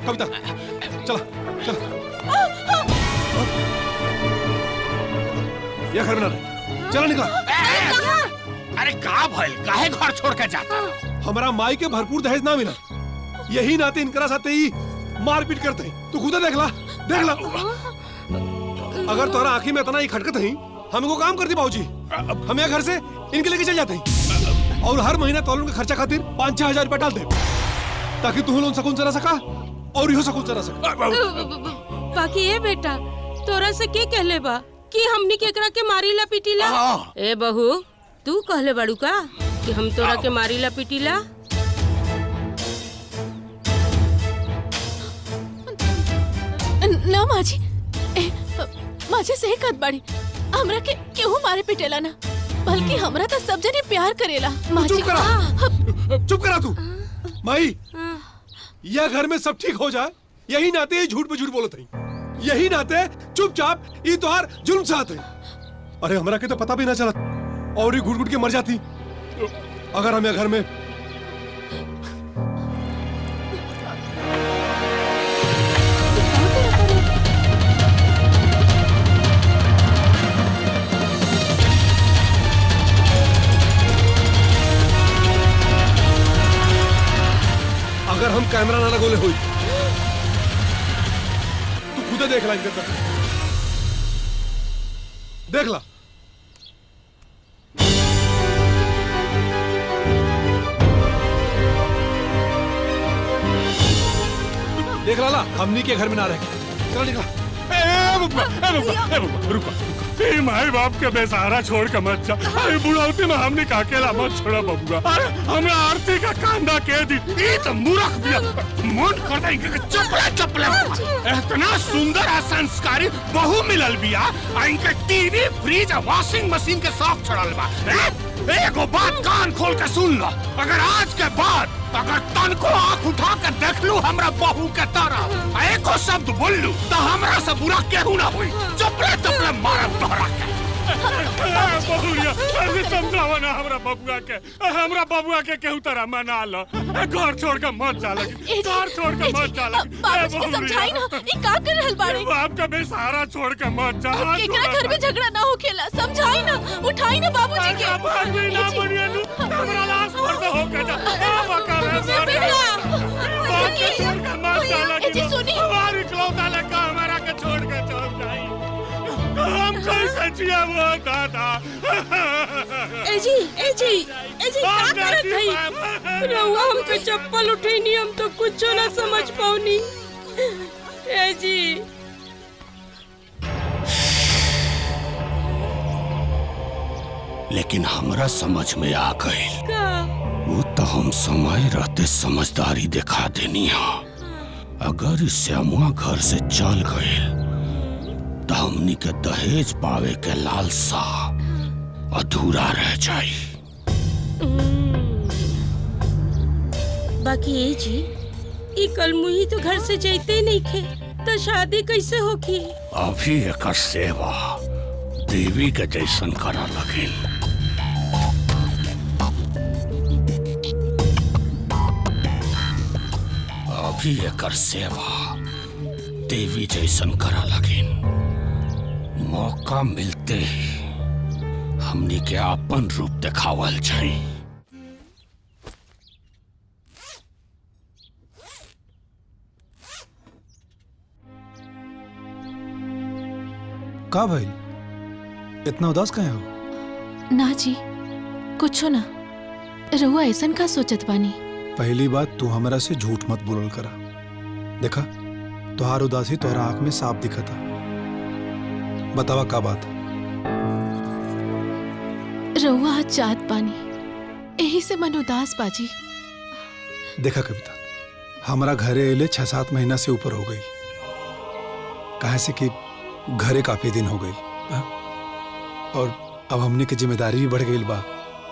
F: कविता, चला चला। ये घर में ना रहे, चला निकला।
B: अरे का भइल, काहे घर छोड़ के जाता?
F: हमारा माई के भरपूर दहेज ना मिला, यही नाते इनकरा साथे ही मारपीट करते हैं। तू खुद देख ला, देख ला। अगर तुम्हारा आँखी में इतना ही खटकत है, हमको काम करती बाबूजी, हम यहाँ घर से इनके लेके चल जाते हैं और हर महीना तौलन के खर्चा खातिर 5-6 हजार रुपया डाल दे, ताकि तू लोन सकून चला सका और यो सकून चला सका।
C: बाकी ये बेटा तोरा से के कहले बा कि हमनी केकरा के मारीला पीटीला? ए बहू, तू कहले बाड़ू का कि हम तोरा के मारीला पीटीला?
H: ना माजी, माजी सही कहत बाड़ी। हमरा के केहू मारे पिटेला ना, बल्कि हमरा तो सब जने प्यार करेला। माजी
F: चुप करा, चुप करा तू। माई, यह घर में सब ठीक हो जाए, यही नाते ही झूठ पे झूठ बोलत है, यही नाते चुपचाप ये तोहार जुल्म चाहते हैं। अरे हमरा के तो पता भी ना चलत और ये घुट घुट के मर जाती अगर हम घर में। अगर हम कैमरा ना लगोले हुई तू खुद देख ला, इनके तरफ देख ला। देख ला, हमनी के घर में ना रह के चला निकला।
B: रुको, माई बाप के बेसहारा छोड़ के मत जा। अरे बुढ़ौती में हमने का अकेला मत छोड़ा बबुआ। अरे हमरा आरती का कांदा के दी, ये तो मूर्ख बिया। मन करता है कि चपले चपले इतना सुंदर और संस्कारी बहू मिलल बिया, इनके टीवी, फ्रिज और वॉशिंग मशीन के शौक चढ़ल बा। एगो बात कान खोल के सुन लो, अगर आज के बाद अगर तनको आँख उठा कर देख लू हमरा बहू के तरफ, एको शब्द बोल लू तो हमरा से बुरा केहू ना हुई। चपले चपले मारब तोहरा के। बहुरिया, ऐसे समझावा ना हमरा बबुआ के केहू तरह मना लो। घर छोड़ के मत जा लगी, घर छोड़ के मत जा लगी।
H: बाबूजी के समझाई ना, ई का कर रहल बाड़े?
B: बाप का बेसहारा छोड़ के मत जा।
H: केकरा घर में झगड़ा ना होखेला, समझाई ना, उठाई ना बाबूजी के।
B: ना बनिया लू, हमरा लाश पर से होके जा। बका छोड़ के मत जा लगी। हमारी इकलौता लड़का हमारा के छोड़ के चल जाई। हम कैसे जिया वो दादा?
C: एजी का करत हई? रउआ हमके चप्पल उठैनी, हम तो कुछ ना समझ पाऊनी। एजी
B: लेकिन हमरा समझ में आ गई,
C: का
B: वो तो हम समय रहते समझदारी दिखा देनी है। अगर इस श्यामुआ घर से चल गए तो हमनी के दहेज पावे के लालसा अधूरा रह जाई।
C: बाकी एजी, ई कल मुही तो घर से जैते नहीं खे, तो शादी कैसे होगी?
B: अभी एक सेवा देवी के जैसन करा लगिन। अभी एक सेवा देवी जैसन करा लगिन। मौका मिलते ही हमनी के अपन रूप दिखावल जाई।
F: का भइल? इतना उदास काहे हो?
H: ना जी, कुछो ना। रहुआ ऐसन का सोचत बानी?
F: पहली बात तू हमरा से झूठ मत बोलल करा। देखा तुहार उदासी तोहरा आंख में साफ दिखता। बतावा का बात?
H: रहुआ आज जात बानी, यही से मन उदास बाजी।
F: देखा कविता, हमारा घरे अले 6-7 महीना से ऊपर हो गई। काहे से कि घरे काफी दिन हो गई और अब हमनी के जिम्मेदारी भी बढ़ गई बा।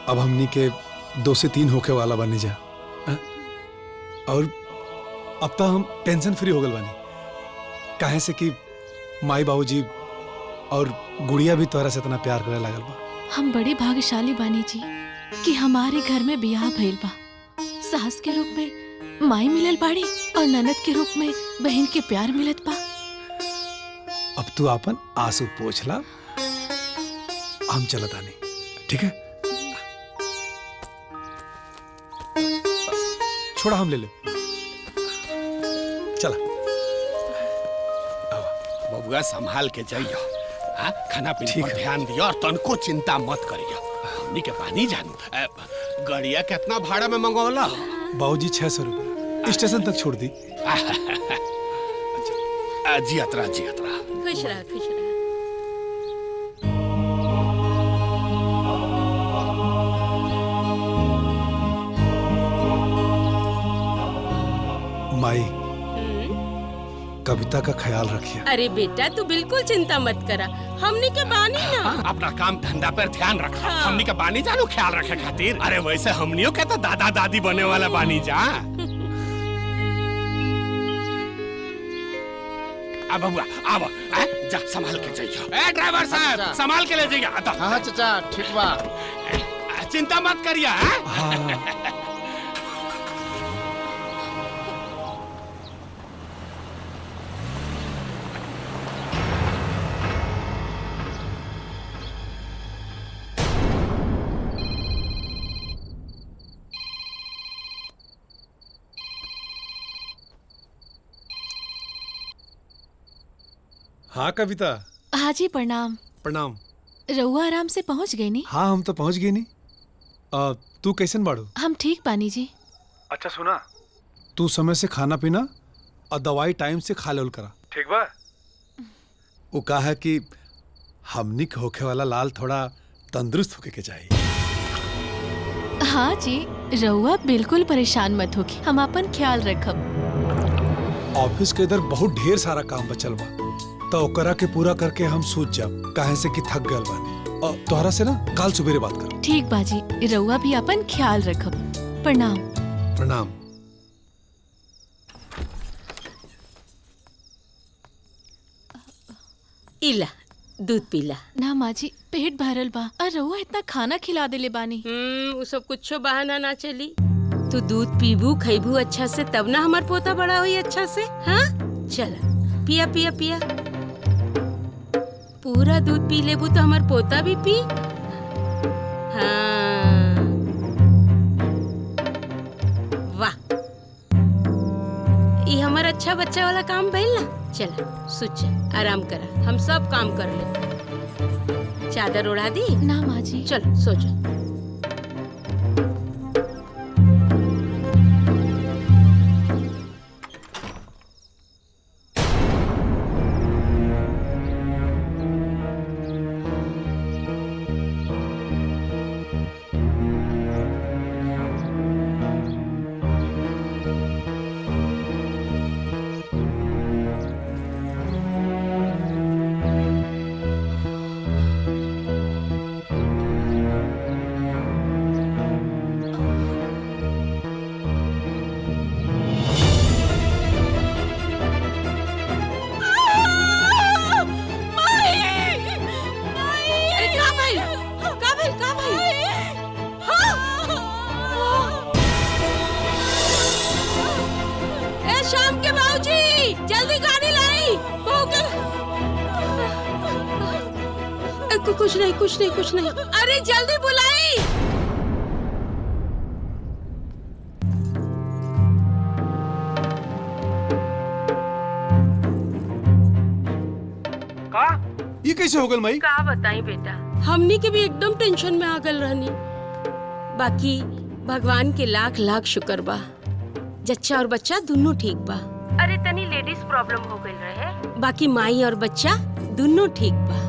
F: अब हमनी के 2 से 3 होके वाला बनी जा और अब तो हम टेंशन फ्री हो गए बानी। काहे से कि माई बाबूजी और गुड़िया भी तोरा से इतना प्यार करे लागल बा।
H: हम बड़ी भाग्यशाली बानी जी कि हमारे घर में बियाह भइल बा। सास के रूप में माई मिलल बाड़ी और ननद के रूप में बहन के प्यार मिलत बा।
F: अब तू अपन आंसू पोंछ ला, हम चलत आनी, ठीक है? छोड़ा, हम ले ले। चला
B: बबुआ, संभाल के जाइयो। खाना पीना पर ध्यान दियो और तनको चिंता मत करियो। हमनी के पानी जानू। गाड़िया कितना भाड़ा में मंगवाला?
F: बाबूजी 600 रुपया स्टेशन तक छोड़ दी।
B: जियतरा जियतरा।
C: खुश रहा, खुश रहा।
F: माई, कविता का ख्याल रखिए।
C: अरे बेटा, तू बिल्कुल चिंता मत करा, हमनी के बानी ना।
B: अपना काम धंधा पर ध्यान रखा। हमनी का बानी जानू ख्याल रखे खातिर। अरे वैसे हमनियों के तो दादा दादी बने वाला बानी जा। अब बबुआ आओ, जा संभाल के जाइयो। ड्राइवर साहब, संभाल के ले जाइए।
A: हाँ चाचा, ठीक बा।
B: चिंता मत करिए।
F: हाँ कविता।
H: हाँ जी, प्रणाम।
F: प्रणाम।
H: रहुआ आराम से पहुँच गई नी?
F: हाँ, हम तो पहुँच गए नी। तू कैसन बाड़ू?
H: हम ठीक बानी जी।
F: अच्छा सुना, तू समय से खाना पीना और दवाई टाइम से खा लेवल करा, ठीक बा? वो कहा है कि हमनी के होखे वाला लाल थोड़ा तंदुरुस्त होके के चाहिए।
H: हाँ जी, रहुआ बिल्कुल परेशान मत होगी, हम अपन ख्याल रखब।
F: ऑफिस के इधर बहुत ढेर सारा काम बचल बा, तो ओकरा के पूरा करके हम सूत जाब। काहे से कि थक गल बानी। और तोहरा से ना कल सुबेरे बात कर।
H: ठीक बाजी, रहुआ भी अपन ख्याल रखब। प्रणाम।
F: प्रणाम।
C: इला दूध पीला।
H: ना माँ जी, पेट भरल बा और रहुआ इतना खाना खिला देले बानी।
C: वो सब कुछ बहाना ना चली। तू दूध पीबू खैबू अच्छा से, तब ना हमार पोता बड़ा हुई अच्छा से। हाँ चला, पिया पिया पिया। पूरा दूध पी लेबू तो हमार पोता भी पी। हाँ वाह, ये हमारा अच्छा बच्चा वाला काम भइल ना। चला सुच, आराम करा, हम सब काम कर ले। चादर उड़ा दी?
H: ना माँ जी।
C: चलो सो जा। शाम के बाबूजी, जल्दी गाड़ी लाई। कुछ नहीं कुछ नहीं कुछ नहीं। अरे जल्दी बुलाई।
F: का? ये कैसे हो गल माई?
C: का बताई बेटा, हमनी के भी एकदम टेंशन में आ गल रहनी। बाकी भगवान के लाख लाख शुक्र बा, जच्चा और बच्चा दोनों ठीक बा। अरे तनी लेडीज प्रॉब्लम हो गई रहे, बाकी माई और बच्चा दोनों ठीक बा।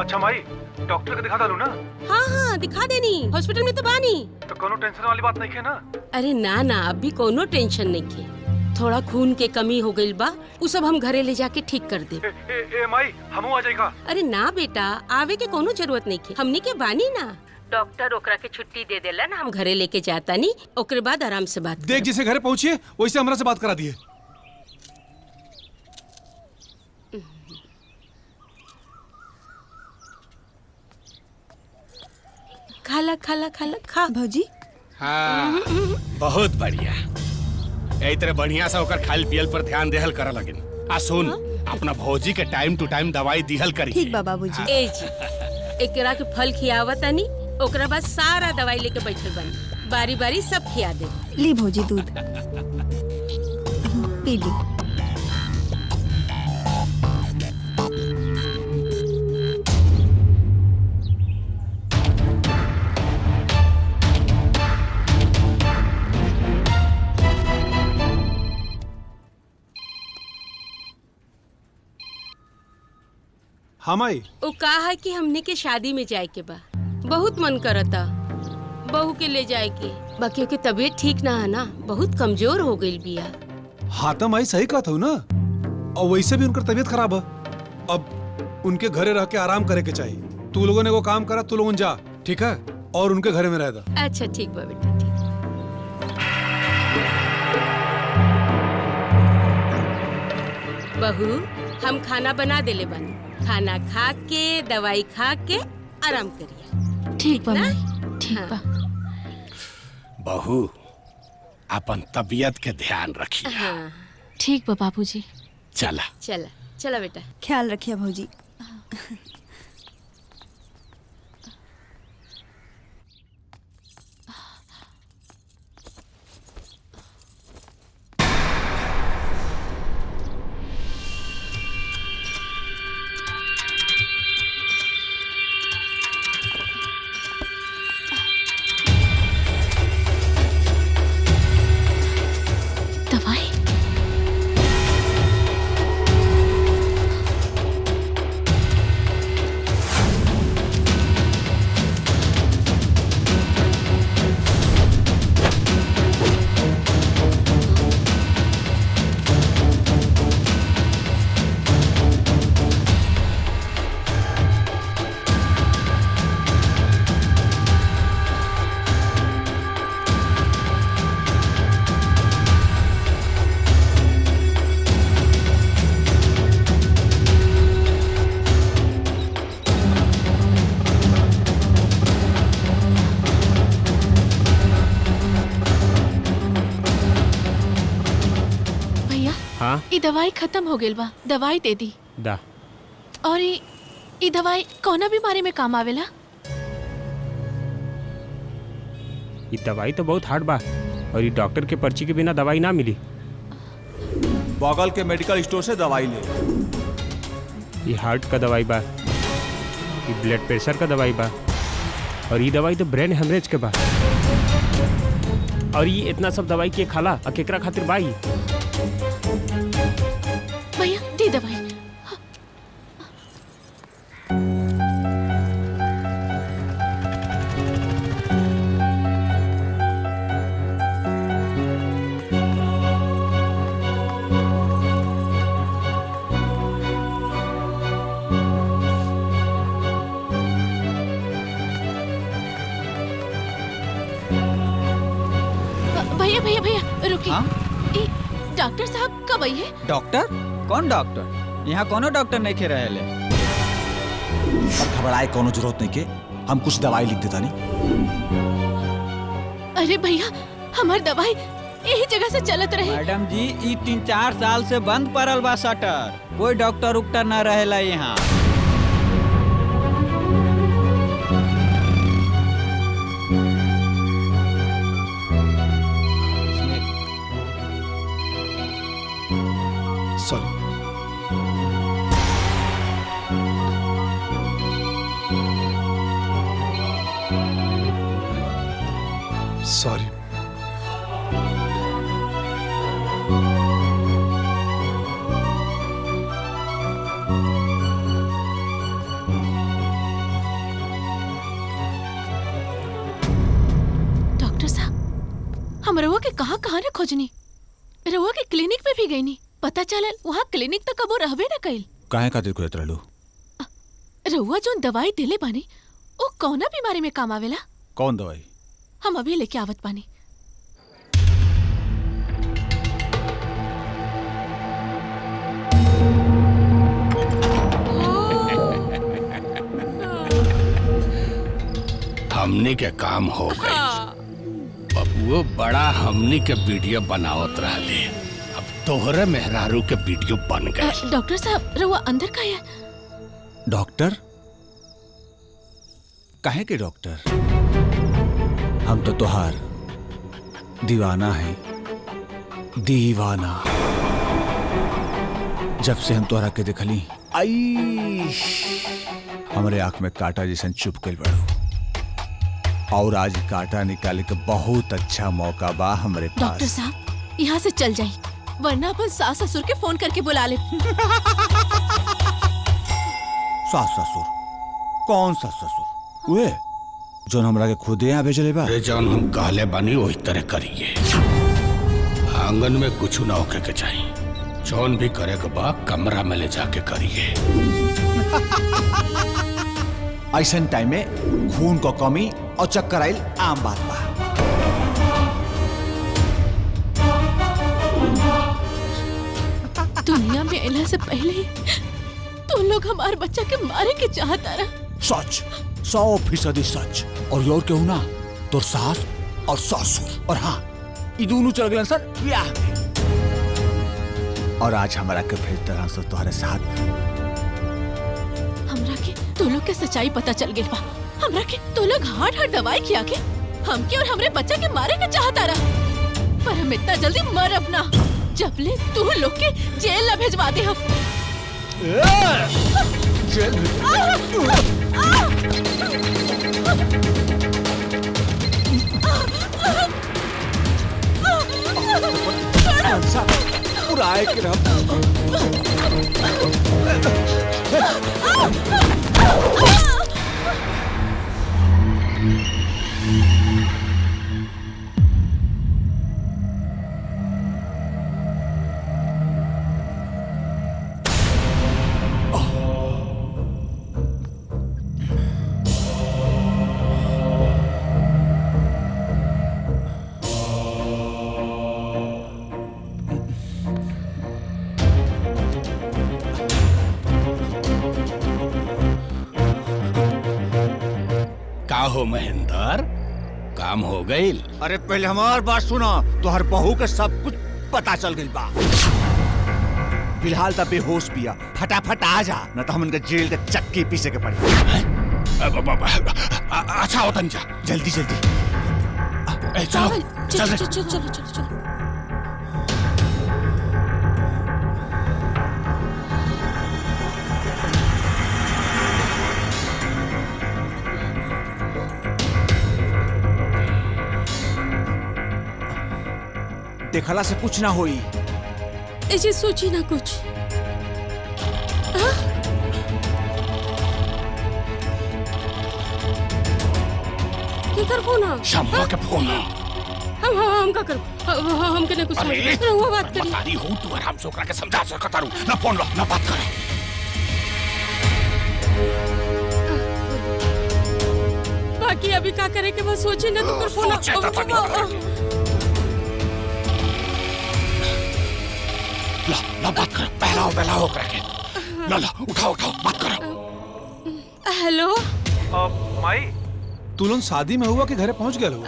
F: अच्छा माई, डॉक्टर के दिखा डालू ना?
C: हाँ हाँ दिखा देनी, हॉस्पिटल में तो बानी।
F: तो कोनो टेंशन वाली बात नहीं है ना?
C: अरे ना ना, अभी कोनो टेंशन नहीं के। थोड़ा खून के कमी हो गई बा, उ सब हम घरे ले जाके ठीक कर दे।
F: ए माई, हमू आ जाएगा?
C: अरे ना बेटा, आवे के कोनो जरूरत नहीं के, हमनी के बानी ना। डॉक्टर ओकरा के छुट्टी दे देलन, हम घरे लेके जाता नहीं, ओकरे बाद आराम से बात
F: देख, जिसे घरे पहुंचिए वैसे हमरा से बात करा दिए।
C: खाला खाला खाला खा
D: भौजी।
B: हाँ, बहुत बढ़िया। ए तरह बढ़िया से ओकर खाल पियल पर ध्यान देहल करा लगिन। आ सुन, अपना भौजी के टाइम टू टाइम दवाई दिहल करी।
D: ठीक बा बाबूजी।
C: ए जी, एकरा के फल खियावतानी, ओकरा बाद सारा दवाई लेके बैठल बानी, बारी बारी सब खिया दे।
D: ली भौजी दूध पी ली।
F: हाँ माई।
C: वो कहा है कि हमने के शादी में जाए के बा, बहुत मन करता बहू के ले जाए के। बाकी के तबीयत ठीक ना है ना, बहुत कमजोर हो गई बिया।
F: हाँ तो माई सही कहा था ना, और वैसे भी उनका तबीयत खराब है। अब उनके घरे रह के आराम करे के चाहिए। तू लोगों ने वो काम करा, तू लोगों जा, ठीक है? और उनके घरे में रहता।
C: अच्छा ठीक बा बेटा, ठीक। बहू, हम खाना बना देले बानी, खाना खा के दवाई खा के आराम करिए।
H: ठीक बा
C: ना?
H: माई, ठीक बा।
B: बहू, अपन तबीयत के ध्यान रखिए।
C: हाँ
H: ठीक बा बाबूजी।
B: चला
C: चला चला बेटा।
D: ख्याल रखिए भौजी।
H: दवाई?
J: हाँ?
H: ई दवाई खत्म हो गइल बा, दवाई दे दी।
J: दा।
H: और ई दवाई कौना बीमारी में काम आवेला?
J: ये दवाई तो बहुत हार्ड बा, और ये डॉक्टर के पर्ची के बिना दवाई ना मिली।
E: बगल के मेडिकल स्टोर से दवाई ले।
J: ये हार्ट का दवाई बा, ये ब्लड प्रेशर का दवाई बा, और ये दवाई तो ब्रेन हेमरेज के बा। और ये इतना सब दवाई के खाला आ केकरा खातिर बाई?
H: भैया दी दवाई। भैया भैया भैया रुकिए। ई डॉक्टर साहब कब आई है?
K: डॉक्टर? कौन डॉक्टर? यहाँ कोनो डॉक्टर नहीं खे रहे।
E: अब घबराए कोनो जरूरत नहीं के, हम कुछ दवाई लिख देता नहीं।
H: अरे भैया हमार दवाई यही जगह से चलत रहे।
K: मैडम जी, ई 3-4 साल से बंद पड़ल बा शटर, कोई डॉक्टर उक्टर न रहेला यहाँ।
F: सॉरी। सॉरी।
H: डॉक्टर साहब, हम रउआ के कहाँ कहाँ ने खोजनी, रउआ के क्लिनिक में भी गई नहीं, पता चलल वहाँ क्लिनिक तो कबो रहबे न कइल।
G: काहे खातिर खोजत रहलू?
H: रउआ जो दवाई देले बानी वो कौना बीमारी में काम आवेला?
G: कौन दवाई?
H: हम अभी लेके आवत बानी।
B: हमनी के काम हो गई। बबुओ बड़ा हमनी के वीडियो बनावत रहले, अब तोहरे मेहरारू के वीडियो बन गए।
H: डॉक्टर साहब रउआ अंदर का है?
G: डॉक्टर? काहे के डॉक्टर? हम तो तोहार दीवाना है, दीवाना। जब से हम तोहरा के देखली आई हमरे आंख में कांटा जैसन चुप गइल बड़ो, और आज कांटा निकाले के बहुत अच्छा मौका बा हमरे पास।
H: डॉक्टर साहब यहाँ से चल जाई, वरना अपन सास ससुर के फोन करके बुला ले।
G: सास ससुर? कौन सास ससुर? वे जोन हमरा के खुदे यहाँ भेजले बा।
B: अरे जौन हम कहले बानी वही तरह करिए। आंगन में कुछ ना होके के चाहिए, जौन भी करे के बा कमरा में ले जाके करिए।
G: ऐसन टाइम में खून को कमी और चक्कर आइल आम बात बा।
H: दुनिया में आने से पहले ही तुम लोग हमारे बच्चा के मारे के चाहता रहा।
G: सच, 100% सच। और और क्यों ना तो सास और ससुर, और हाँ ये दोनों चल गए सर ब्याह में। और आज हमारा के फिर तरह से तुम्हारे साथ
H: हमरा के तो लोग के सच्चाई पता चल गई बा। हमरा के तो लोग हार्ड दवाई खिया के हमके और हमरे बच्चा के मारे के चाहता रहा, पर हम इतना जल्दी मर अपना जब ले तू लोग के जेल न भेजवा दे। हम
G: उड़ाए के
B: हो महेंद्र, काम हो गई?
G: अरे पहले हमार बात सुना, तो हर बहू के सब कुछ पता चल गई बा। फिलहाल तो बेहोश पिया, फटाफट आ जा, न तो हम इनका जेल के चक्की पीसे के पड़ी।
B: अच्छा होता जा,
G: जल्दी जल्दी
B: चलो
H: चलो चलो चलो चलो चलो।
G: देखला से कुछ ना होई।
C: ऐसे सोची ना कुछ। कर फोन
B: शम्मा के फोन
C: हम का करूं? हम के कुछ हुआ बात करी।
B: बता रही हूं तू आराम से ओकरा के समझा सकता रू, ना फोन लो ना बात कर।
C: बाकी अभी का करे के बस सोचे ना तो कर फोन।
B: ला बात कर, पहला ओकरा के ला उठाओ बात करो।
C: हेलो
F: माई, तू लोग शादी में हुआ कि घरे पहुंच गए लोग?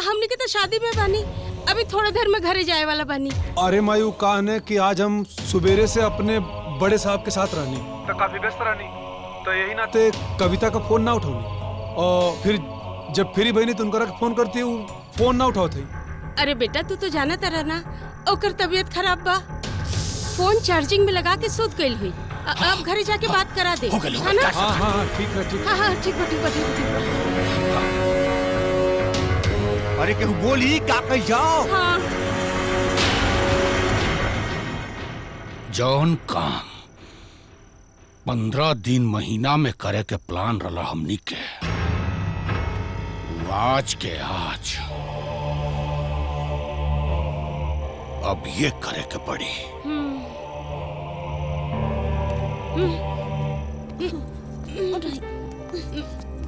C: हमने के तो शादी में बानी, अभी थोड़ा देर में घरे जाए वाला बानी।
F: अरे माई वो कहा है कि आज हम सुबेरे से अपने बड़े साहब के साथ रहनी तो काफी व्यस्त रहनी, तो यही ना ते कविता का फोन ना उठानी, और फिर जब फ्री बहनी तो उनका फोन करती हूँ, फोन ना उठाओ थे।
C: अरे बेटा तू तो जानता रहा ना ओकर तबीयत खराब बा, फोन चार्जिंग में लगा के सूत गई हुई। अब घरे जाके बात करा दे, है ना?
F: हाँ ठीक है
C: हाँ ठीक बा।
G: अरे केहू बोली का कह जाओ।
C: हाँ।
B: जौन काम 15 दिन महीना में करे के प्लान रहा हमनी के, आज के आज अब ये करे के पड़ी।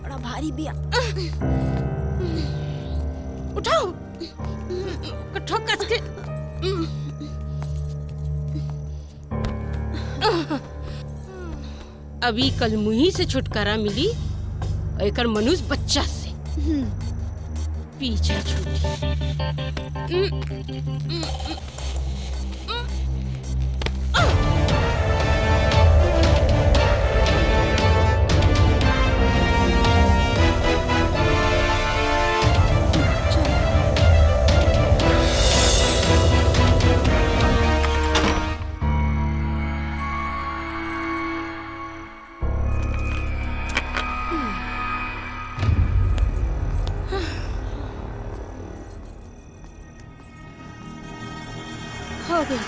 D: बड़ा भारी बिया।
C: उठाओ ठोकस के। अभी कल मुही से छुटकारा मिली और एकर मनुष्य बच्चा से पीछे छूटी। हो गई।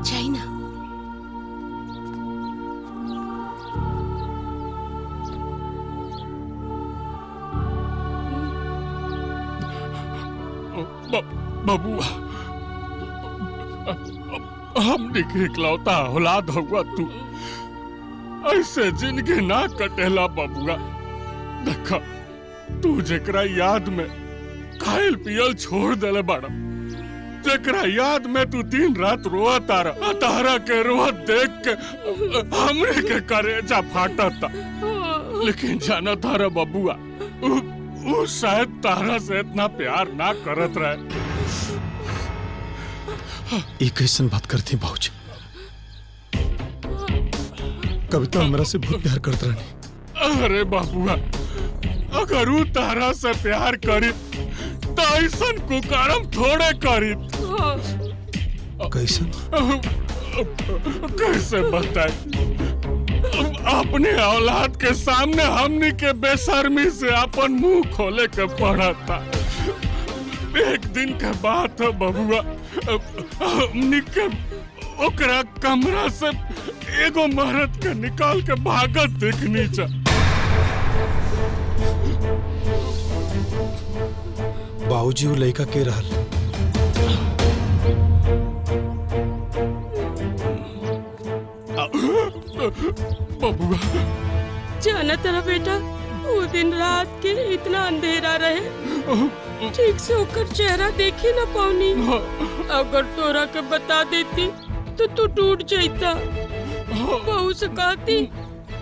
C: चाइना।
B: बबुआ, हमने के इकलौता औलाद हुआ तू, ऐसे जिंदगी ना कटेला बबुआ। देखा तू जेकरा याद में खायल पियल छोड़ देले बाड़ा, जेकरा याद में तू दिन रात रोआ तारा के रोआ देख के हमरे के करेजा फाटा था। लेकिन जाना तारा बबुआ, वो शायद तारा से इतना प्यार ना करत रहे।
F: एक ऐसन बात करती बाबूजी, कविता हमरा से बहुत प्यार करत रहनी।
B: अरे बबुआ, अगर वो तारा से प्यार करी तो ऐसन कुकरम थोड़े करी।
F: कैसन?
B: कैसे बताए? अपने औलाद के सामने हमनी के बेशर्मी से अपन मुंह खोले के पड़ा था। एक दिन के बात है बबुआ, हमनी के ओकरा कमरा से एगो मर्द के निकाल के भागत देखनी चा।
F: बाबूजी वो लड़का के रहल?
B: बबुआ
C: जाना तेरा बेटा वो दिन रात के इतना अंधेरा रहे ठीक से होकर चेहरा देखी न पाऊनी। अगर तोरा के बता देती तो तू टूट जाता। बहू से कहती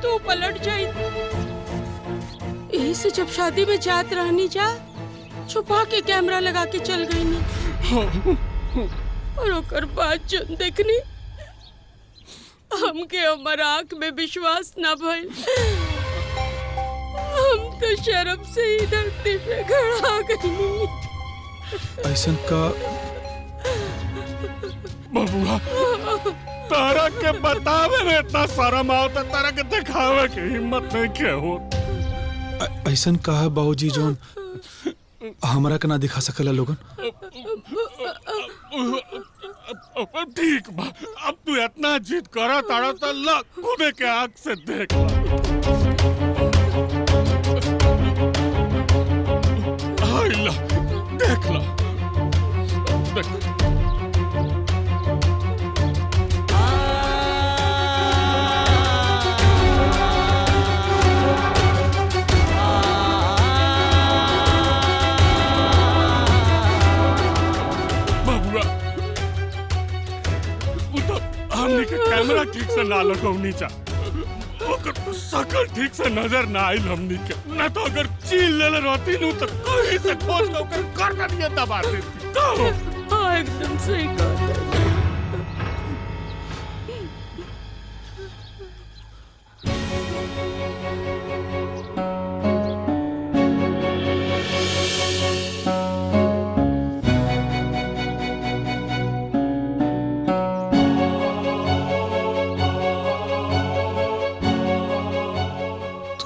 C: तू पलट जाई। यही से जब शादी में जात रहनी जा छुपा के कैमरा लगा के चल गई नी। और ओकर बाद जब देखनी हमके हमार आँख में विश्वास न भइल। हम तो शर्म से ही धरती पे खड़ा गई।
F: ऐसन का
B: बबुआ तारा के बतावे में इतना शर्म आवता, तारा के दिखावे के हिम्मत नहीं के हो।
F: ऐसन का है बाबूजी जोन हमरा के ना दिखा सकला लोगन।
B: ठीक बा, अब तू इतना जिद करा तारा तो ला खुदे के आँख से देख ला। हाय ला, देख ला, देख। हमने के कैमरा ठीक से ना लगौनी चा, ओकर शकल ठीक से नजर ना आइल हमनी के। ना तो अगर चील ले रहती नु तो कहीं से खोज के ओकर गर्दन दबा देती।
C: हाँ एकदम सही कहा।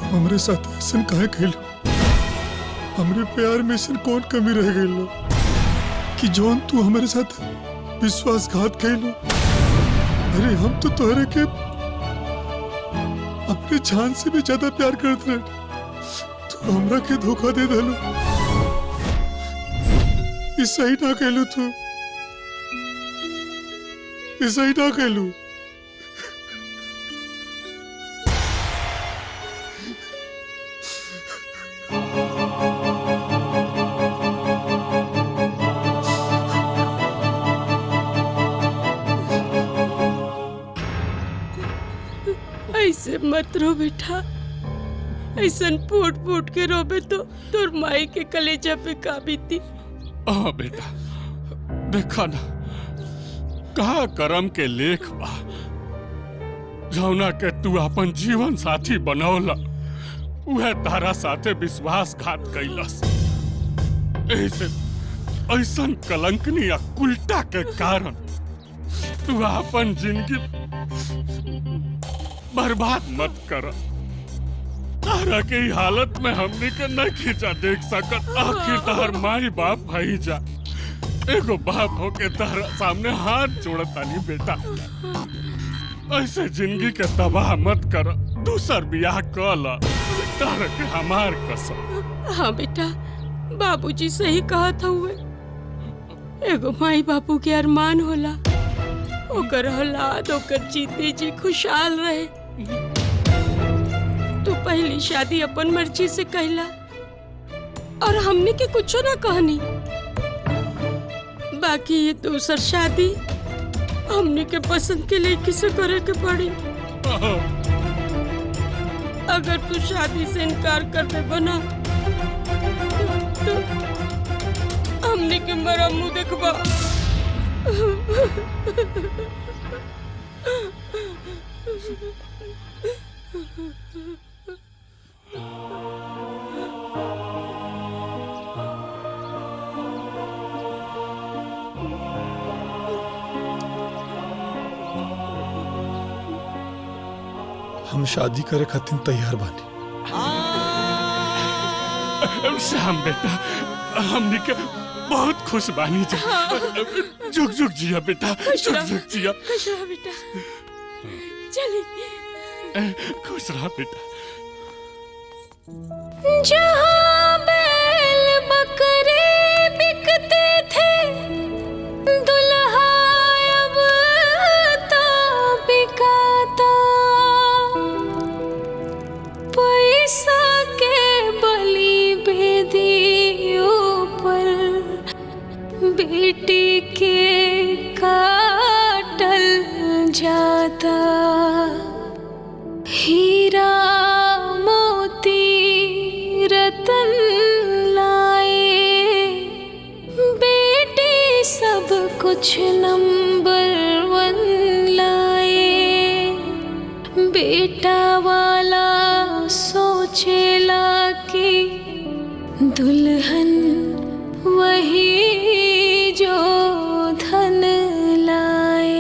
L: हमरे साथ ऐसा काहे कैलो? हमरे प्यार में ऐसा कौन कमी रह गई कि जोन तू हमारे साथ विश्वासघात कैलो? अरे हम तो तोहरे के अपने जान से भी ज्यादा प्यार करते रहे। तू हमरा के धोखा दे दलो। इस सही ना कैलो तू, इस सही ना कैलो।
C: ऐसे मत रो बेटा, ऐसा फूट फूट के रोबे तो तोर माई के कलेजा पे का बीती।
B: हाँ बेटा, देखा ना कहा करम के लेख बा, जौना के तू अपन जीवन साथी बनौला, वह तारा साथे विश्वासघात कैलस। ऐसा कलंकनी या कुलटा के कारण तू अपन जिंदगी बर्बाद मत कर। तारा के हालत में हमने के न खींचा देख सकत। आखिर तार माई बाप भाई जा, एगो बाप होके तारा सामने हाथ जोड़ता नहीं बेटा। ऐसे जिंदगी के तबाह मत कर, दूसर बियाह कर ला, तारा के हमार कसम।
C: हाँ बेटा, बाबूजी सही कहा था हुए। एगो माई बापू के अरमान होला, ओकर औलाद ओकर जीते जी खुशहाल रहे। तू पहली शादी अपन मर्जी से कहला और हमने के कुछो ना कहनी। बाकी ये दूसर शादी हमने के पसंद के लड़की से करे के पड़ी। अगर तू शादी से इनकार कर दे बना तो हमने के मरा मुंह देखबा।
L: हम शादी करे खातिर तैयार बानी।
B: श्याम बेटा, हमनी के बहुत खुश बानी जा। जुग जुग जिया बेटा, जुग जुग जिया।
C: खुश रहा बेटा, चलिए।
B: खुश रहा बेटा।
M: जहाँ बैल बकरे बिकते थे, दुल्हा अब तो बिकाता। पैसा के बेटी के काटल जाता, हीरा मोती रतन लाए, बेटी सब कुछ नंबर 1 लाए, बेटा वाला सोचेला कि दुल्हन वही जो धन लाए।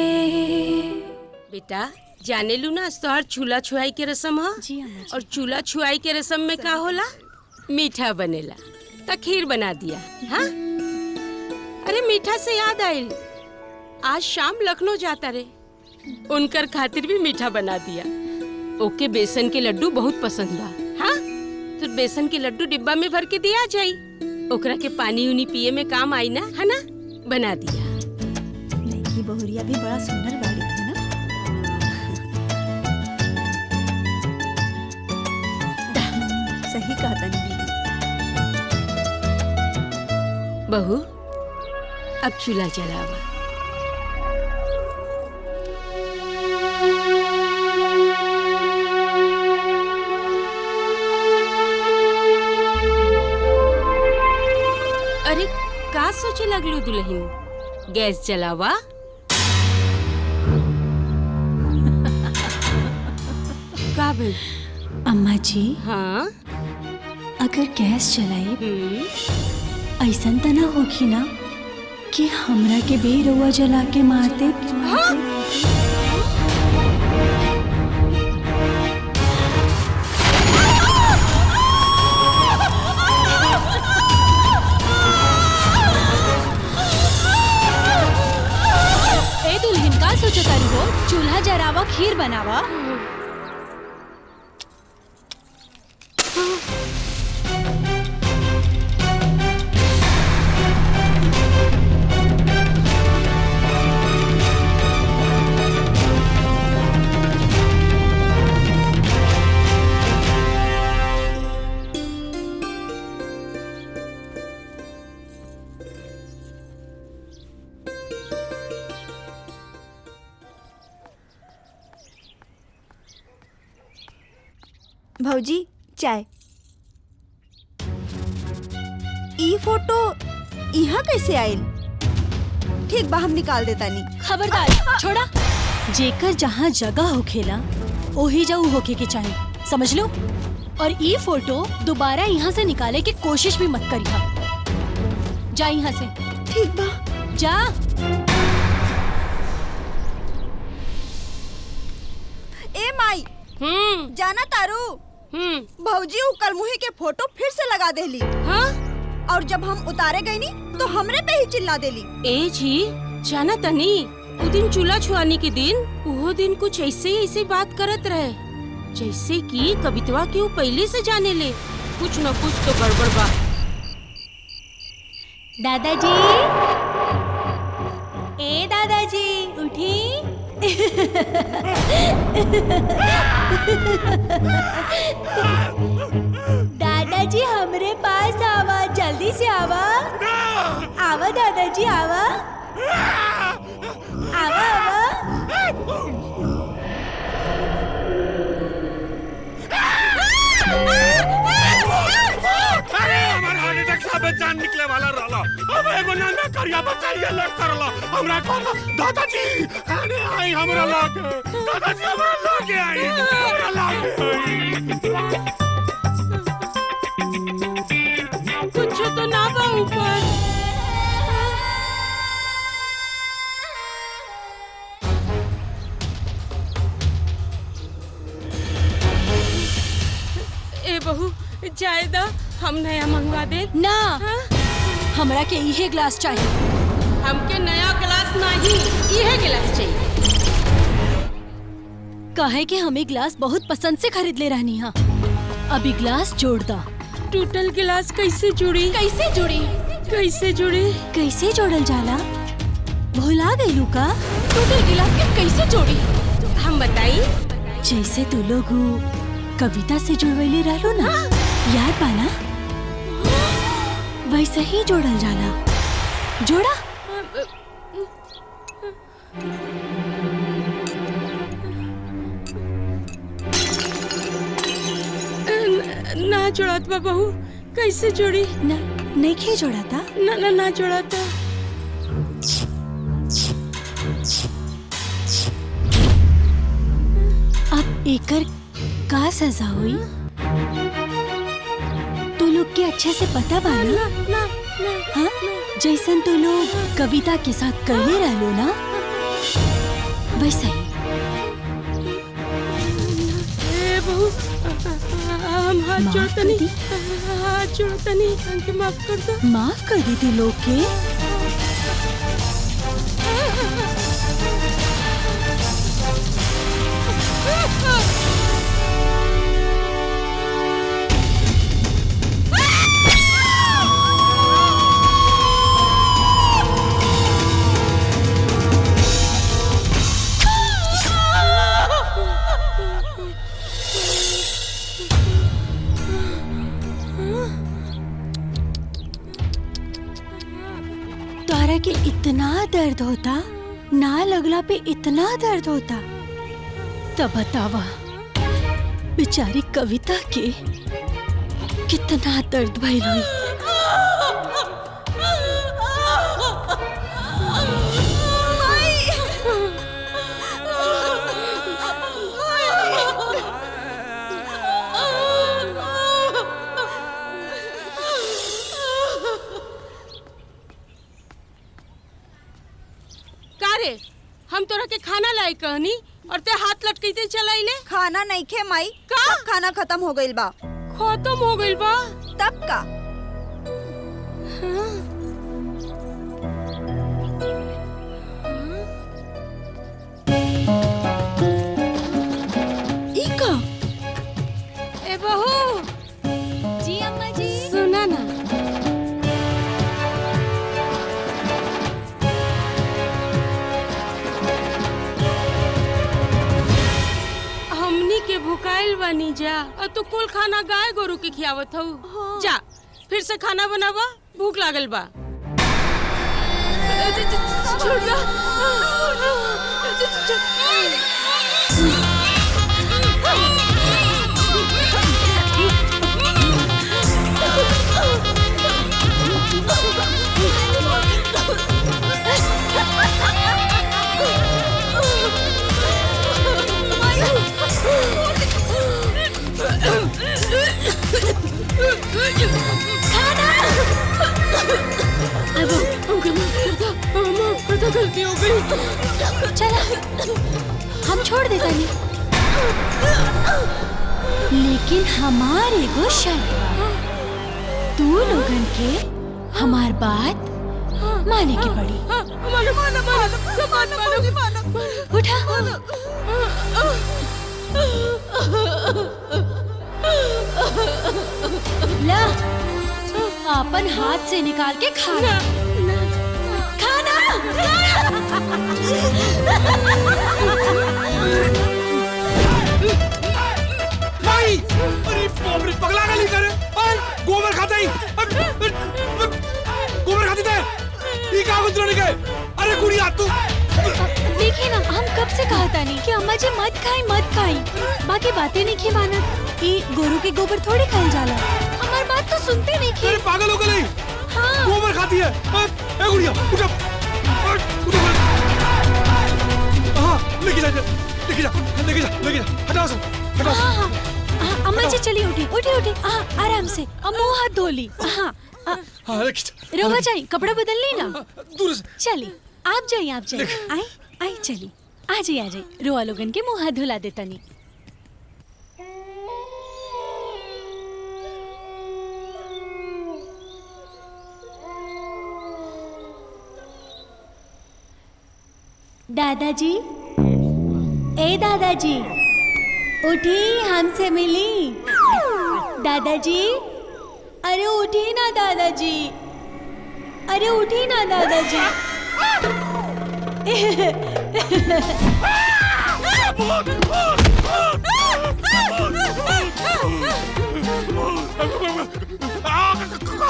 C: बेटा जाने लू ना तोहर चूल्हा छुआई के रस्म है।
I: जी अम्मा जी।
C: और चूल्हा छुआई के रस्म में का होला? मीठा बनेला। त खीर बना दिया। हाँ अरे मीठा से याद आइल, आज शाम लखनऊ जाता रे, उनकर खातिर भी मीठा बना दिया। ओके बेसन के लड्डू बहुत पसंद बा। हाँ तो बेसन के लड्डू डिब्बा में भर के दिया जाई, ओकरा के पानी उनी पिए में काम आई ना, है ना? बना दिया।
D: लड़की बहुरिया भी बड़ा सुंदर बाड़ी है ना। सही कहा तनी दीदी।
C: बहू अब चूल्हा जलावा। अरे का सोचे लगलू दुल्हन, गैस जलावा। का भाई?
I: अम्मा जी
C: हाँ
I: अगर गैस जलाई ऐसन त ना होगी ना कि हमरा के बेरउआ जला के मारते। ए दुल्हन का सोचतारी हो? चूल्हा जरावा, खीर बनावा।
D: भौजी चाय। ई फोटो यहाँ कैसे आयल? ठीक बा हम निकाल देता नहीं।
I: खबरदार छोड़ा। जेकर जहाँ जगह होखेला ओही जाऊ होके के चाहे, समझ लो। और ई फोटो दोबारा यहाँ से निकाले की कोशिश भी मत करिहा। जा यहाँ से।
D: ठीक बा
I: जा।
D: ए माई जाना तारू, भौजी कलमुही के फोटो फिर से लगा देली।
C: हाँ?
D: और जब हम उतारे गई नी तो हमरे पे ही चिल्ला देली।
C: ए जी जाना तनी, उ दिन चूल्हा छुआने के दिन, वो दिन कुछ ऐसे बात करत रहे जैसे कि कवितवा के वो पहले से जाने ले। कुछ न कुछ तो गड़बड़ बा।
I: दादाजी, ए दादाजी उठी। दादाजी हमरे पास आवा, जल्दी से आवा। आवा दादाजी आवा। आवा आवा।
B: अरे हमारे हार्ट अटैक से जान निकले वाला रहला। अब एगो नाना करिया बचाइए लग करला। हमरा को दादाजी अरे आई हमरा लागे। दादाजी हमरा लागे आई। हमरा लागे आई।
C: कुछ तो ना बा ऊपर। ए बहू जायदा हम नया मंगवा दे
I: ना।
C: हाँ?
I: हमरा के इहे ग्लास चाहिए।
C: हमके नया गिलास नहीं, इहे गिलास चाहिए।
I: कहे कि हमें ग्लास बहुत पसंद से खरीद ले रहनी है। अभी ग्लास जोड़ दा।
C: टूटल गिलास कैसे जुड़ी?
I: कैसे जुड़ी?
C: कैसे जुड़ी?
I: कैसे जोड़ल जाला? भुला गई का? टूटल गिलास के कैसे जोड़ी?
C: हम बताई।
I: जैसे तू लोग कविता से जुड़वैले रहलो ना, याद पाना? वैसे ही जोड़ल जाला। जोड़ा।
C: ना जोड़त बा बहू, कैसे जोड़ी?
I: ना नहीं खे जोड़ा था?
C: ना ना ना जोड़ा था।
I: अब एकर का सजा हुई? तू लोग के अच्छे से पता बा ना? हाँ? जैसन तू लोग कविता के साथ करने रहलो ना, वैसा ही।
C: बहू, हम हाथ जोड़तनी, हाथ जोड़तनी, हमके माफ कर दो।
I: माफ कर दी थी लोग के? तारा के इतना दर्द होता, ना लगला पे इतना दर्द होता, तब बतावा बेचारी कविता के कितना दर्द भइल होई।
C: हम तोरा के खाना लाई कहनी और ते हाथ लटकते चलाइले।
D: खाना नहीं खे माई,
C: का
D: खाना खत्म हो गइल बा।
C: खत्म हो गइल बा?
D: तब का?
C: ई का? ए बहू।
I: जी अम्मा जी।
C: सुना ना, के भुकाइल बनी जा और तू कुल खाना गाय गोरू के खियावत हूँ। हाँ। जा फिर से खाना बनावा, भूख लागल बा। छोड़ जा। गलती हो गई।
I: चला हम छोड़ देता नहीं, लेकिन हमारे एगो शर्त बा। तू लोगन के हमार बात माने की पड़ी। उठा। ला अपन हाथ से निकाल के खाना।
B: नहीं, अरे बाप रे, पगला गली करे। गोबर खाते ही, गोबर खाते थे। ये क्या कुछ नहीं गए? अरे गुड़िया तू।
I: देखिए ना, हम कब से कहा था नहीं कि अम्मा जी मत खाई। बाकी बातें नहीं की मानत कि गोरू के गोबर थोड़ी खाई जाला। हमारी बात तो सुनते नहीं की।
B: अरे पागल हो गई।
I: हाँ।
B: गोबर खाती है। ए गुड़िया, उठ जा। लेके जा। हटाओ सब, हटाओ सब।
I: हाँ, अम्मा जी चलिए उठी। आराम से। अब मुँह हाथ धो ली। हाँ। रोवा जाए, कपड़ा बदल ली ना।
B: दूर से।
I: चलिए, आप जाइए। आई चलिए। आ जाइए। रोआ लोगन के मुँह हाथ धुला देता नहीं। दादाजी, ए दादाजी, उठी, हमसे मिली। दादाजी, अरे उठी ना दादाजी, अरे उठी ना दादाजी।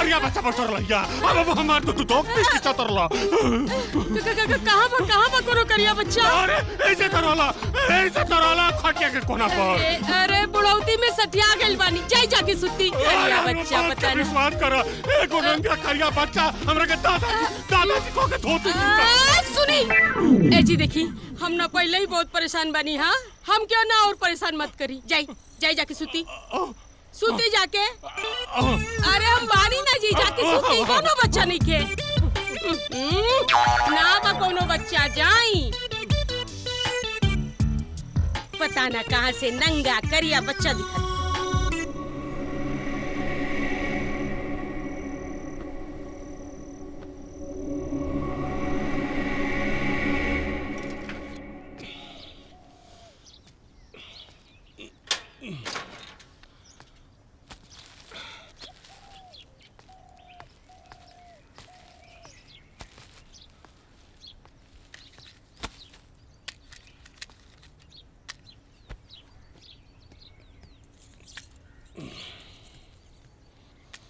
B: करिया बच्चा बचर लइया अब हमार तो दोस्ती की चतरला
C: कहां पर कोनो करिया बच्चा?
B: अरे ऐसे तरला खटिया के कोना पर।
C: अरे बुढ़ौती में सटिया गइल बानी, जाके सुती। करिया बच्चा पता नहीं।
B: विश्वास कर, एगो रंगा करिया बच्चा हमरा के दादाजी को के धोती।
C: सुनी ए जी, देखी हम ना पहले ही बहुत परेशान बनी। हाँ, हम क्यों ना और परेशान मत करी। जाके सुती जाके। अरे हम बानी ना जी, जाके सुती। कोनो बच्चा नहीं के ना बा कोनो बच्चा। जाई पता ना कहाँ से नंगा करिया बच्चा दिखा।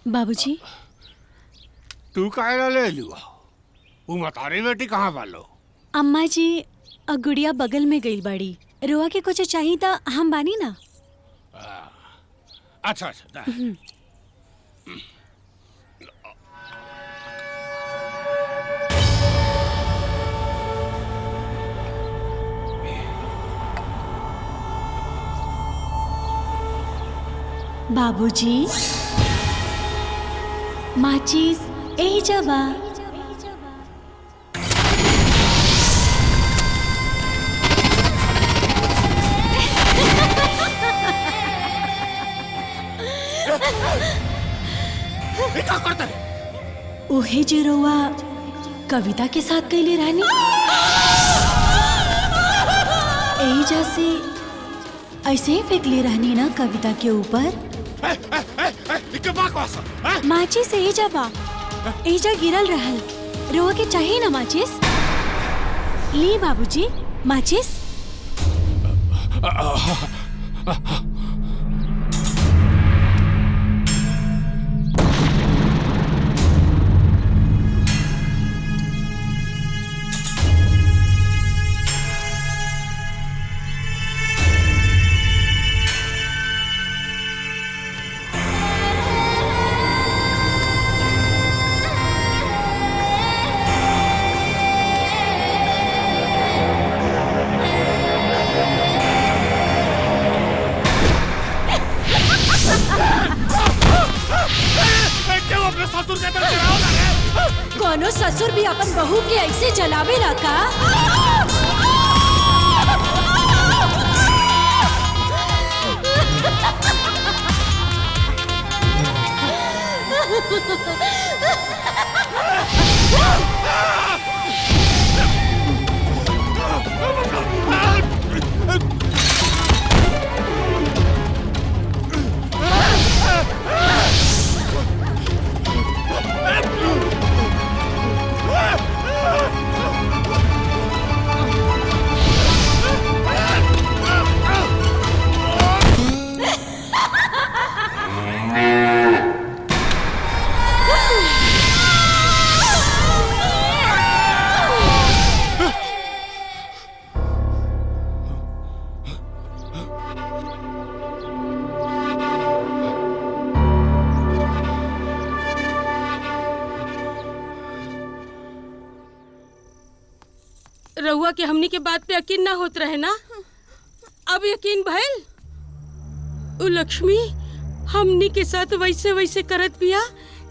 I: बाबूजी,
B: तू काहे ले लियो? वो मतारी बेटी कहाँ वालो?
I: अम्मा जी गुड़िया बगल में गई बाड़ी। रोआ के कुछ चाहिए था, हम बानी ना।
B: अच्छा
I: बाबूजी, माचिस ए जबा। ओहे जे रोवा कविता के साथ कैले रानी। एजा से ऐसे ही फेंक ले रहनी ना कविता के ऊपर। माचिस एजा बा, एजा गिरल रहल। रोआ के चाहिए ना माचिस? ली बाबूजी माचिस। कोनो ससुर भी अपन बहू के ऐसे जलावे ना का?
C: रहुआ के हमनी के बात पे यकीन ना होत रहे ना, अब यकीन भइल। उ लक्ष्मी हमनी के साथ वैसे वैसे करत पिया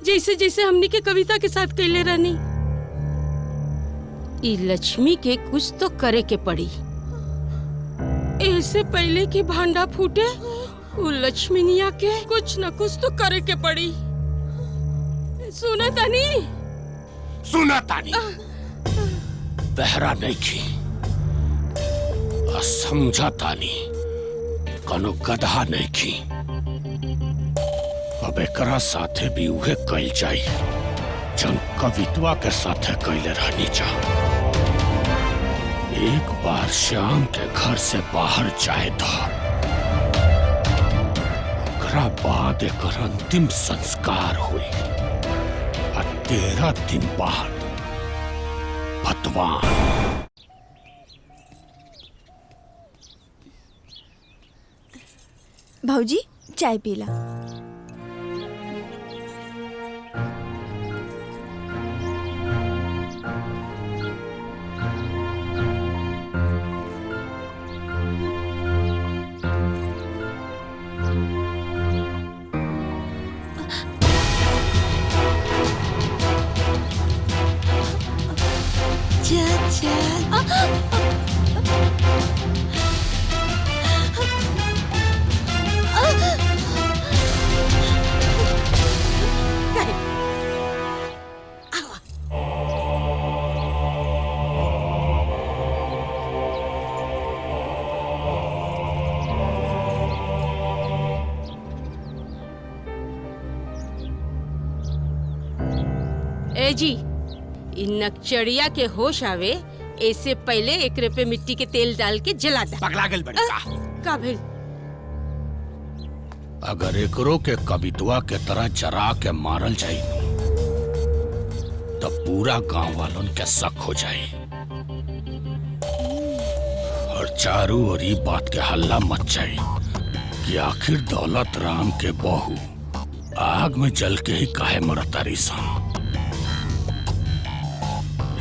C: जैसे जैसे हमनी के कविता के साथ कैले रहनी। ई लक्ष्मी के कुछ तो करे के पड़ी। ऐसे पहले कि भांडा फूटे, उ लक्ष्मीनिया के कुछ न कुछ तो करे के पड़ी। सुना तानी
B: बहरा नहीं की समझा तानी, कनो गधा नहीं की। अब एकरा साथे भी उहे कैल जाई जन कवित्वा के साथे कैले रहनी जा। एक बार श्याम के घर से बाहर जाए था, ओकरा बाद एकर अंतिम संस्कार हुई। 13 दिन बाद पतवान।
D: भाऊजी चाय पीला।
C: ए जी, इन नक्चड़िया के होश आवे ऐसे पहले एकरे पे मिट्टी के तेल डाल के जला दे।
B: पगला गल बड़ी
C: का भेल?
B: अगर एकरो के कवितवा के तरह जरा के मारल जाई तो पूरा गांव वालों के शक हो जाई और चारों ओर ई बात के हल्ला मच जाई कि आखिर दौलत राम के बहू आग में जल के ही काहे मरतारी सन।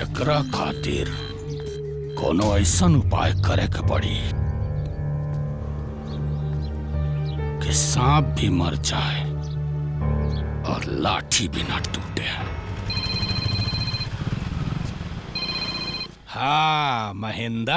B: एकरा खातिर कोनो ऐसन उपाय करे के पड़ी कि सांप भी मर जाए और लाठी भी न टूटे। हाँ महेंद्र,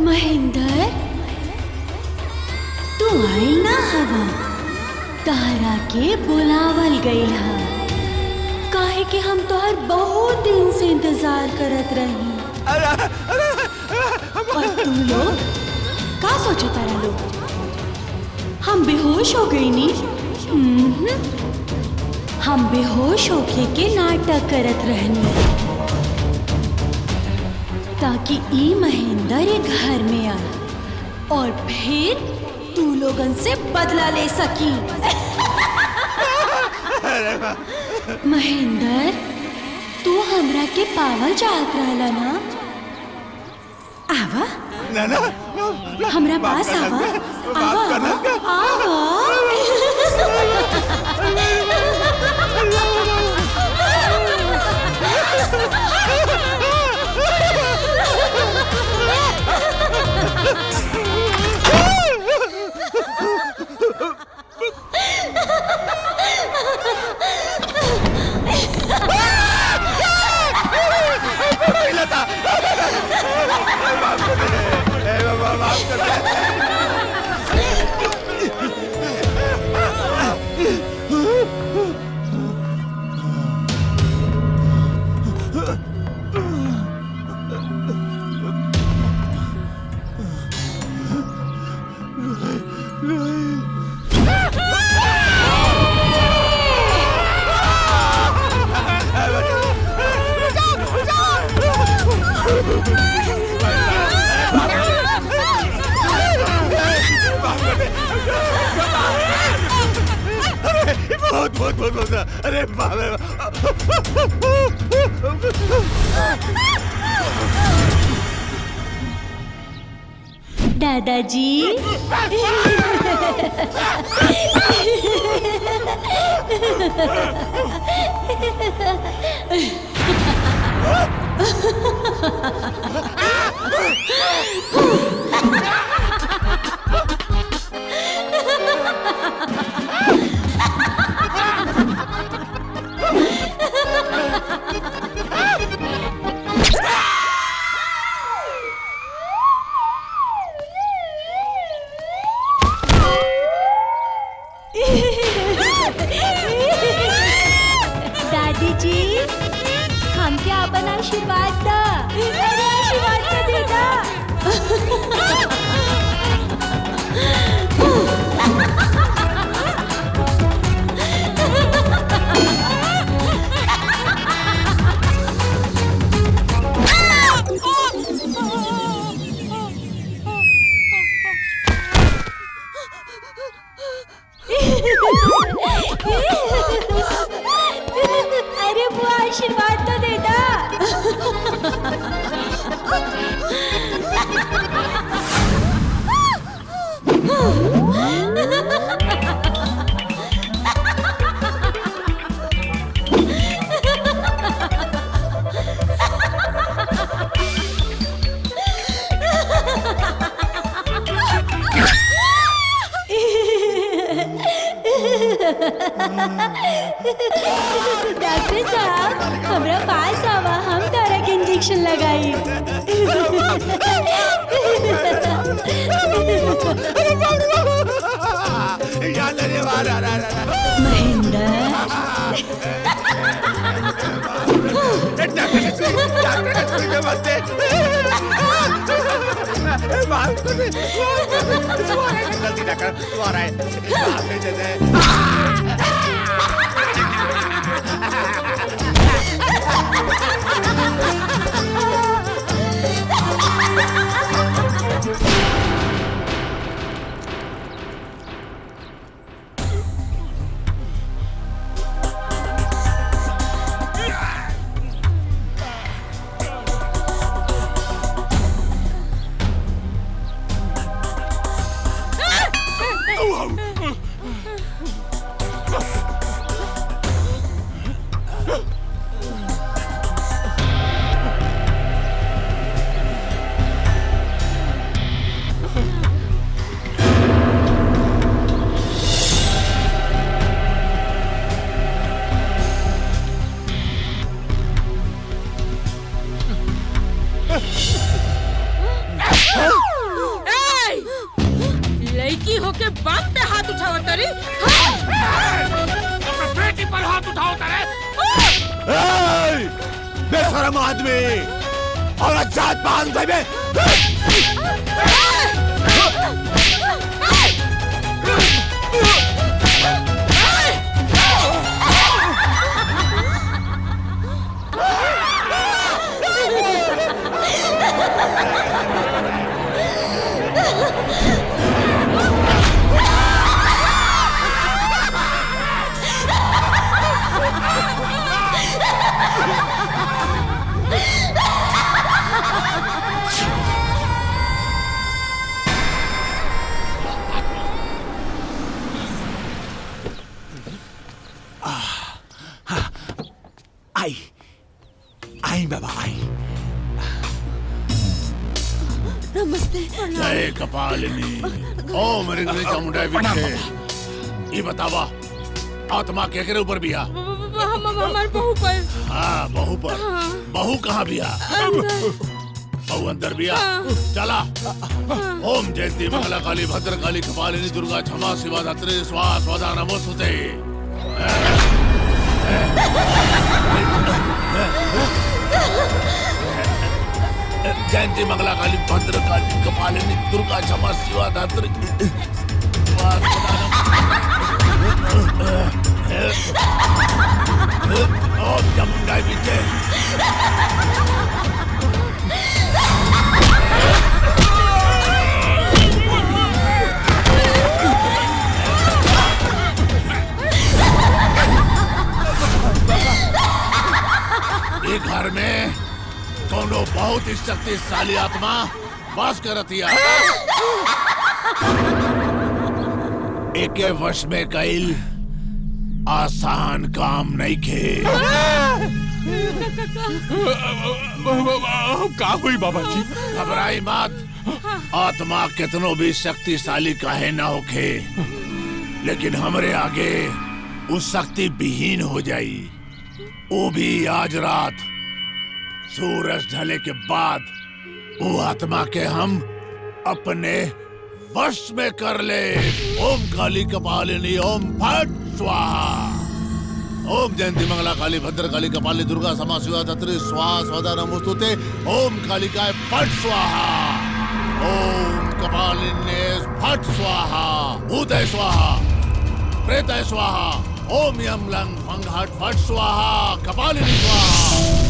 I: महेंद्र, तू आई ना हवा, तारा के बुलावल गईल हा, काहे कि हम तोहर बहुत दिन से इंतजार करत रही। और तू लोग का सोचे तारा लोग? हम बेहोश हो गई नी? हम बेहोश होके के नाटक करत रहनी ताकि ई महेंद्र ये घर में आए और फिर तू लोगन से बदला ले सकी। महेंद्र, तू हमरा के पावल चाहत रहला ना? आवा
E: ना
I: हमरा पास आवा, आवा, आवा।
E: बहुत अरे
I: दादाजी अपन आशीर्वाद दा। अरे आशीर्वाद तो दे दा। अरे बुआ आशीर्वाद तो दे दा। डॉक्टर साहब हमरा पास आवा, हम तोरा के इंजेक्शन लगाई।
C: लड़की होके बाप पे हाथ उठाओ तरी।
B: बेटी पर हाथ उठाओ तरे।
G: बेशरम आदमी और जात पान भाई आई बाबा आई।
D: नमस्ते।
N: जय कपालिनी ओम रिंगरी चामुंडा विखे। ये बतावा आत्मा केकरे ऊपर बिया?
C: हमार बहू पर।
N: हाँ बहू पर। बहू कहाँ बिया? बहू अंदर बिया। चला ओम जयंती मंगला काली भद्र काली कपालिनी दुर्गा क्षमा शिवा धात्री स्वाहा स्वधा नमोस्तुते। जयंती मंगला काली भद्र काली कपालिनी दुर्गा क्षमा शिवा धात्री ओम चामुंडा विखे। एक घर में कोनो बहुत ही शक्तिशाली आत्मा वास करतिया। एके वश में कईल आसान काम नहीं खे।
B: का हुई बाबा जी?
N: घबराई मत। आत्मा कितनो भी शक्तिशाली काहे ना होखे, लेकिन हमरे आगे उस शक्ति विहीन हो जाई। वो भी आज रात सूरज ढले के बाद वो आत्मा के हम अपने वश में कर ले। ओम काली कपालिनी ओम फट स्वाहा ओम जयंती मंगला काली भद्र काली कपाली दुर्गा समा शिवा धत्री स्वाहा स्वधा नमोस्तुते। ओम कालिकाय फट स्वाहा। ओम कपालिन्ये फट स्वाहा। भूतय स्वाहा प्रेतय स्वाहा। ओम यम लंग फंग हट फट स्वाहा। कपालिनी स्वाहा।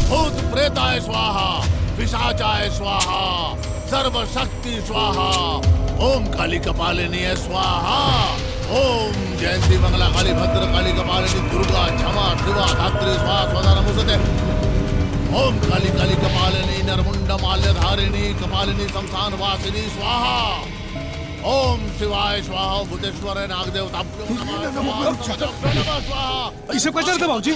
N: भूत प्रेताय स्वाहा। पिशाचाय स्वाहा। सर्वशक्ति स्वाहा। ओम काली कपालिनी स्वाहा। ओम जयंती मंगला काली भद्र काली कपालिनी दुर्गा क्षमा शिवा धात्री स्वाहा स्वधा नमोस्तुते। ओम काली काली कपालिनी नरमुंड माल्य धारिणी कपालिनी शमशान वासिनी स्वाहा। ओम शिवाय स्वाहा। भूतेश्वर नागदेवताभ्यो नमः स्वाहा।
F: इसे क्या करते बाबूजी?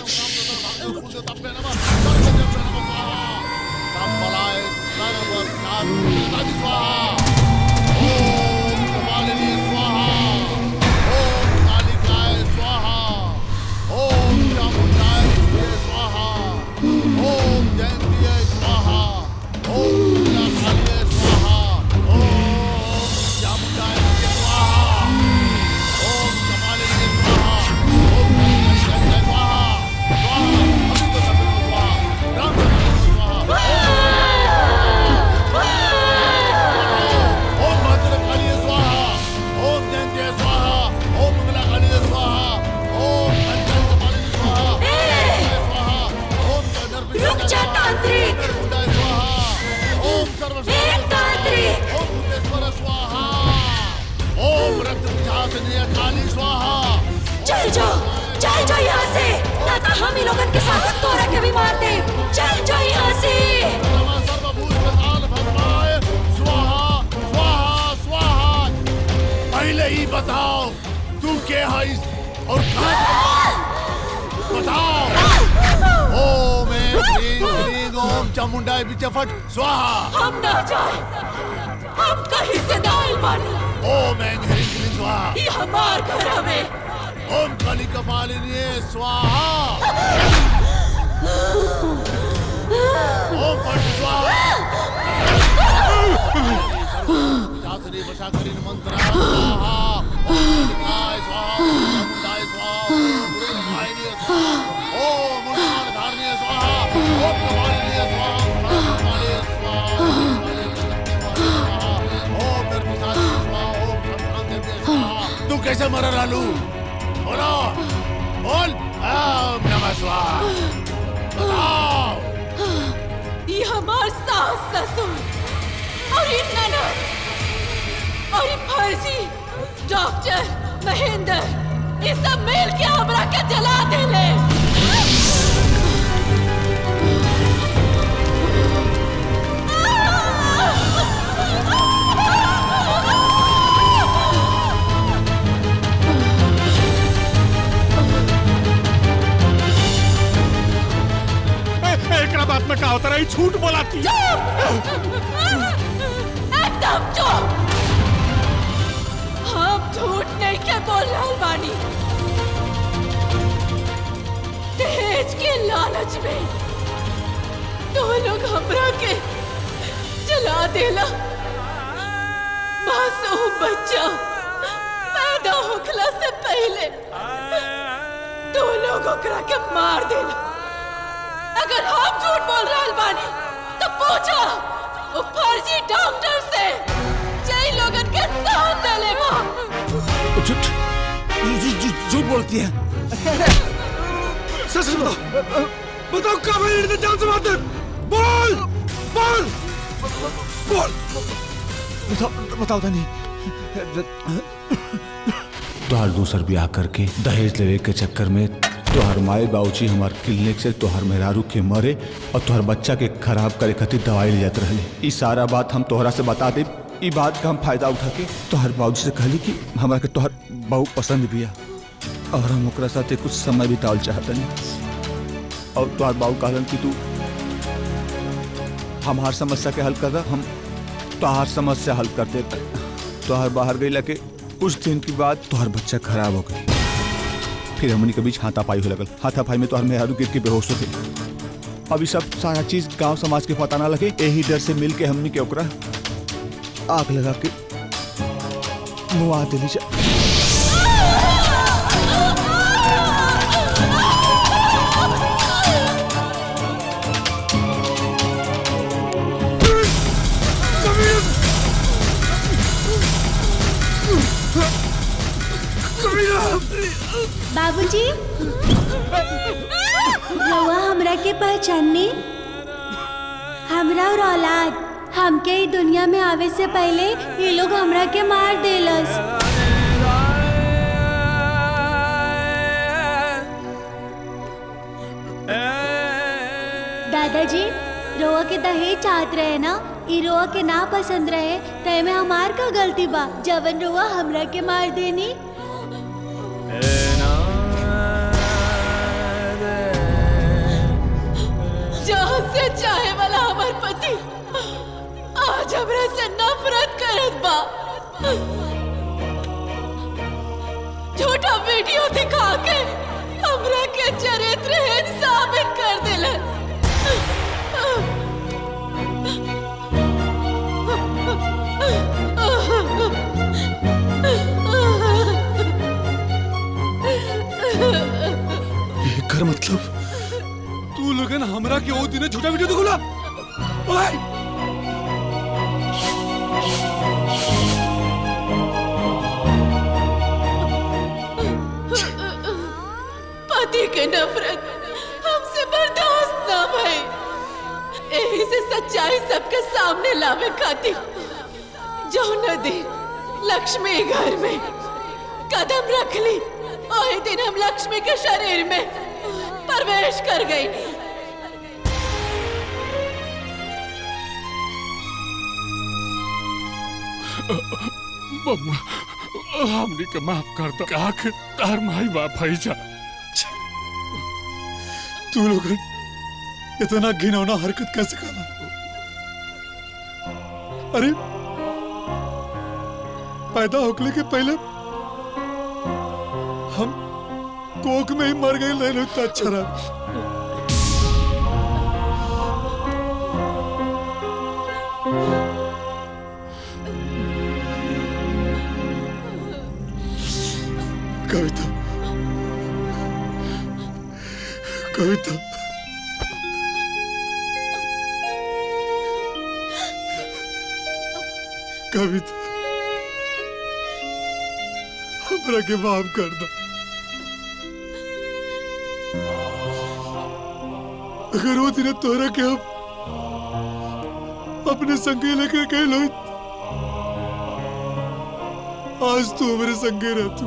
I: चल जाओ यहाँ से, ना तो हम ही लोगन के साथ तोरा के भी मार दे। चल जाओ यहाँ से।
N: पहले ही बताओ तू क्या है और बताओ। ओम ह्रीं ओम चामुंडाय बिचफट स्वाहा।
I: हम ना जाए, हम कहीं से दाल मानी।
N: ओम ह्रीं स्वाहा।
I: ये हमार घर हमें।
N: ओम काली कपालिनी स्वाहा। ओम फट स्वाहा। शास्त्री वशा करी मंत्र स्वाहा। ओम कालिकाय स्वाहा। चामुंडाय स्वाहा। ओम उन्माद धारणी स्वाहा। ओम कपालिनी स्वाहा। कपालिनी स्वाहा। ओम निर्विशाली स्वाहा। ओम संक्रांति स्वाहा। तू कैसे मर रहलू? बोलो बोल। ओम नमः स्वाहा। बताओ।
I: ये हमार सास ससुर और ये ननद और ये फर्जी डॉक्टर महेंद्र, ये सब मिल के हमरा के जला देले।
A: बात में क्या होता रही? झूठ बोलाती है।
I: एकदम चुप। हम झूठ नहीं के बोल रहे बानी। दहेज के लालच में तो लोग हमरा के जला देला। मासूम बच्चा पैदा होखला से पहले तो लोग ओकरा के मार देला। अगर हम झूठ बोल रहे बानी तो पूछो वो फर्जी डॉक्टर से, जय लोगन के सामने ले वो।
E: झूठ बोलती है। सच बताओ, बताओ कब है इतने जान से बात है? बोल बोल बोल। बताओ धनी।
G: तोहर दूसर ब्याह करके दहेज लेवे के चक्कर में तोहर माए बाबूजी हमार क्लिनिक से तोहर मेहरारू के मरे और तोहर बच्चा के खराब करे खातिर दवाई ले जाते रहले। ई सारा बात हम तोहरा से बता दे। ई बात का हम फायदा उठा के तोहर बाबूजी से कहली कि हमारा के तोहर बहुत पसंद बिया और हम ओकरा साथे कुछ समय बितावल चाहतनी। और तोहर बाबू कहलन कि तू हमार समस्या के हल कर दा, हम तोहर समस्या हल कर देते। तोहर बाहर गई लगे कुछ दिन के बाद तोहर बच्चा खराब हो गई। फिर हमनी के बीच हाथापाई हो लगल। हाथापाई में तोहर मेहरारू गिर के बेहोश हो गई। अभी सब सारा चीज गांव समाज के पता ना लगे, यही डर से मिल के हमनी के ओकरा आग लगा के मुआ देली जा।
I: बाबूजी रउआ हमरा के पहचाननी हमरा और औलाद हमके ई दुनिया में आवे से पहले ये लोग हमरा के मार देलस। दादाजी रोआ के दहेज चाहत रहे ना, ई रोआ के ना पसंद रहे तय में हमार का गलती बा जवन रोआ हमरा के मार देनी।
M: जहाँ से चाहे वाला हमार पति आज हमरा से नफरत करत बा। झूठा वीडियो दिखा के हमरा के चरित्रहीन साबित कर दिलन।
L: एकर मतलब तू लोगन हमरा के ओ दिन झूठा वीडियो दिखला। ओए
M: पति के नफरत हमसे बर्दाश्त ना भई, यही से सच्चाई सबके सामने लावे खातिर जौन दिन लक्ष्मी घर में कदम रख ली वही दिन हम लक्ष्मी के शरीर में प्रवेश कर गई।
L: बम्मा हमने के माफ कर दो। कहा के तार माई बाप है जा। तू लोग इतना घिनौना हरकत कैसे करना? अरे पैदा होने के पहले हम कोक में ही मर गए ले तो अच्छा रहा। कविता कविता कविता हमरा के माफ कर दो। अगर वो दिन तोरा के हम अपने संगे लेकर गए लो, आज तू हमारे संगे रह, तू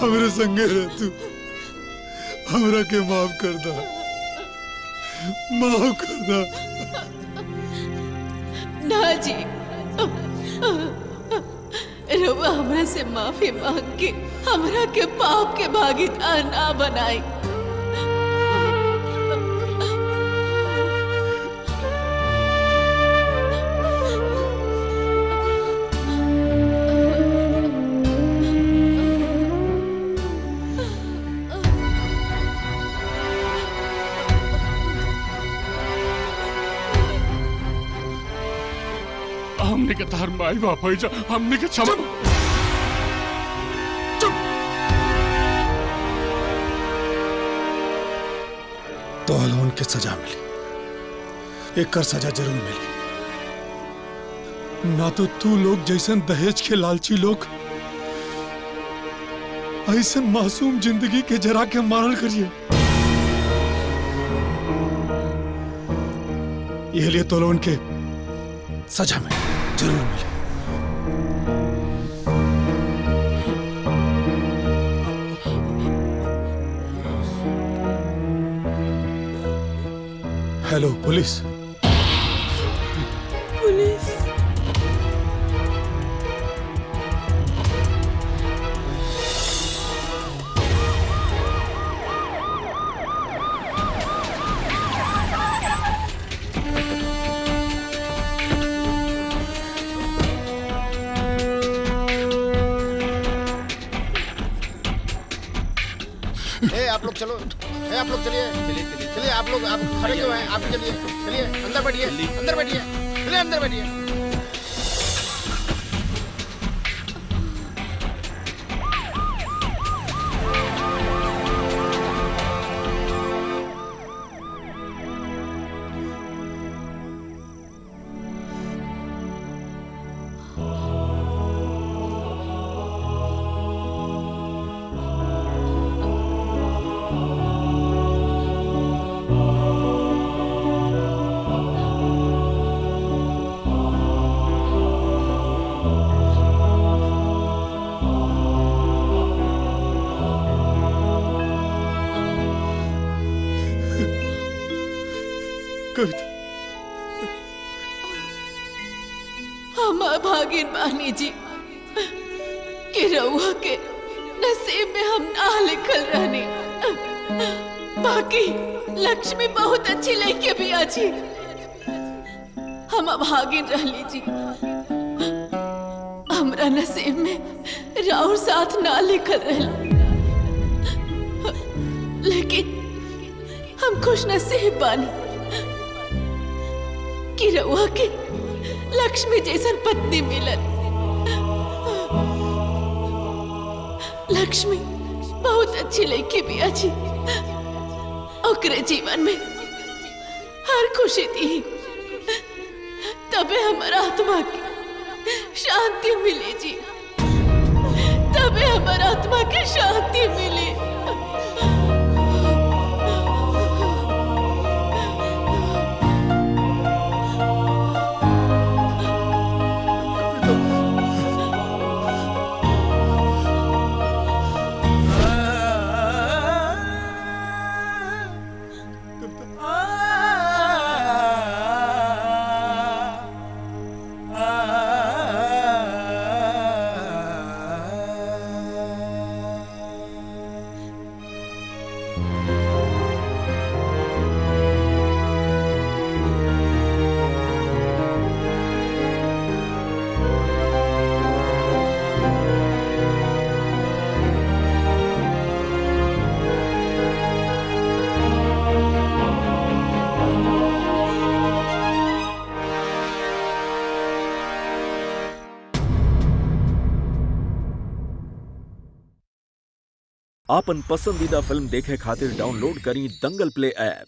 L: हमारे संगे रह, तू हमरा के माफ कर दो, माफ कर दो।
M: ना जी, रउआ हमरा से माफी मांग के हमरा के पाप के भागीदार ना बनाई।
L: हमने के तार माई बाप है जा, हमने के क्षमा। चुप। तो अलोन के सजा मिली, एक कर सजा जरूर मिली। ना तो तू लोग जैसे दहेज के लालची लोग ऐसे मासूम जिंदगी के जरा के मारल करिए। ये लिए तो लोन के सजा में जरूर मिले। Hello police.
M: पुलिस
O: आप लोग चलो, आप लोग चलिए चलिए, आप लोग आप खड़े क्यों हैं? आप चलिए चलिए, अंदर बैठिए, अंदर बैठिए, चलिए अंदर बैठिए।
L: कविता।
M: हम भागिन बानी जी कि रउआ के नसीब में हम ना लिखल रहनी। बाकी लक्ष्मी बहुत अच्छी लड़की भी आजी। हम भागिन रहली जी, हमरा नसीब में राउर साथ ना लिखल रहला। लेकिन हम खुश नसीब बानी कि रउआ के लक्ष्मी जैसन पत्नी मिलल। लक्ष्मी बहुत अच्छी लड़की भी अच्छी, ओकरे जीवन में हर खुशी थी, तबे हमारा आत्मा की शांति मिली जी, तबे हमारा आत्मा की शांति मिली।
P: आपन पसंदीदा फिल्म देखे खातिर डाउनलोड करी दंगल प्ले ऐप।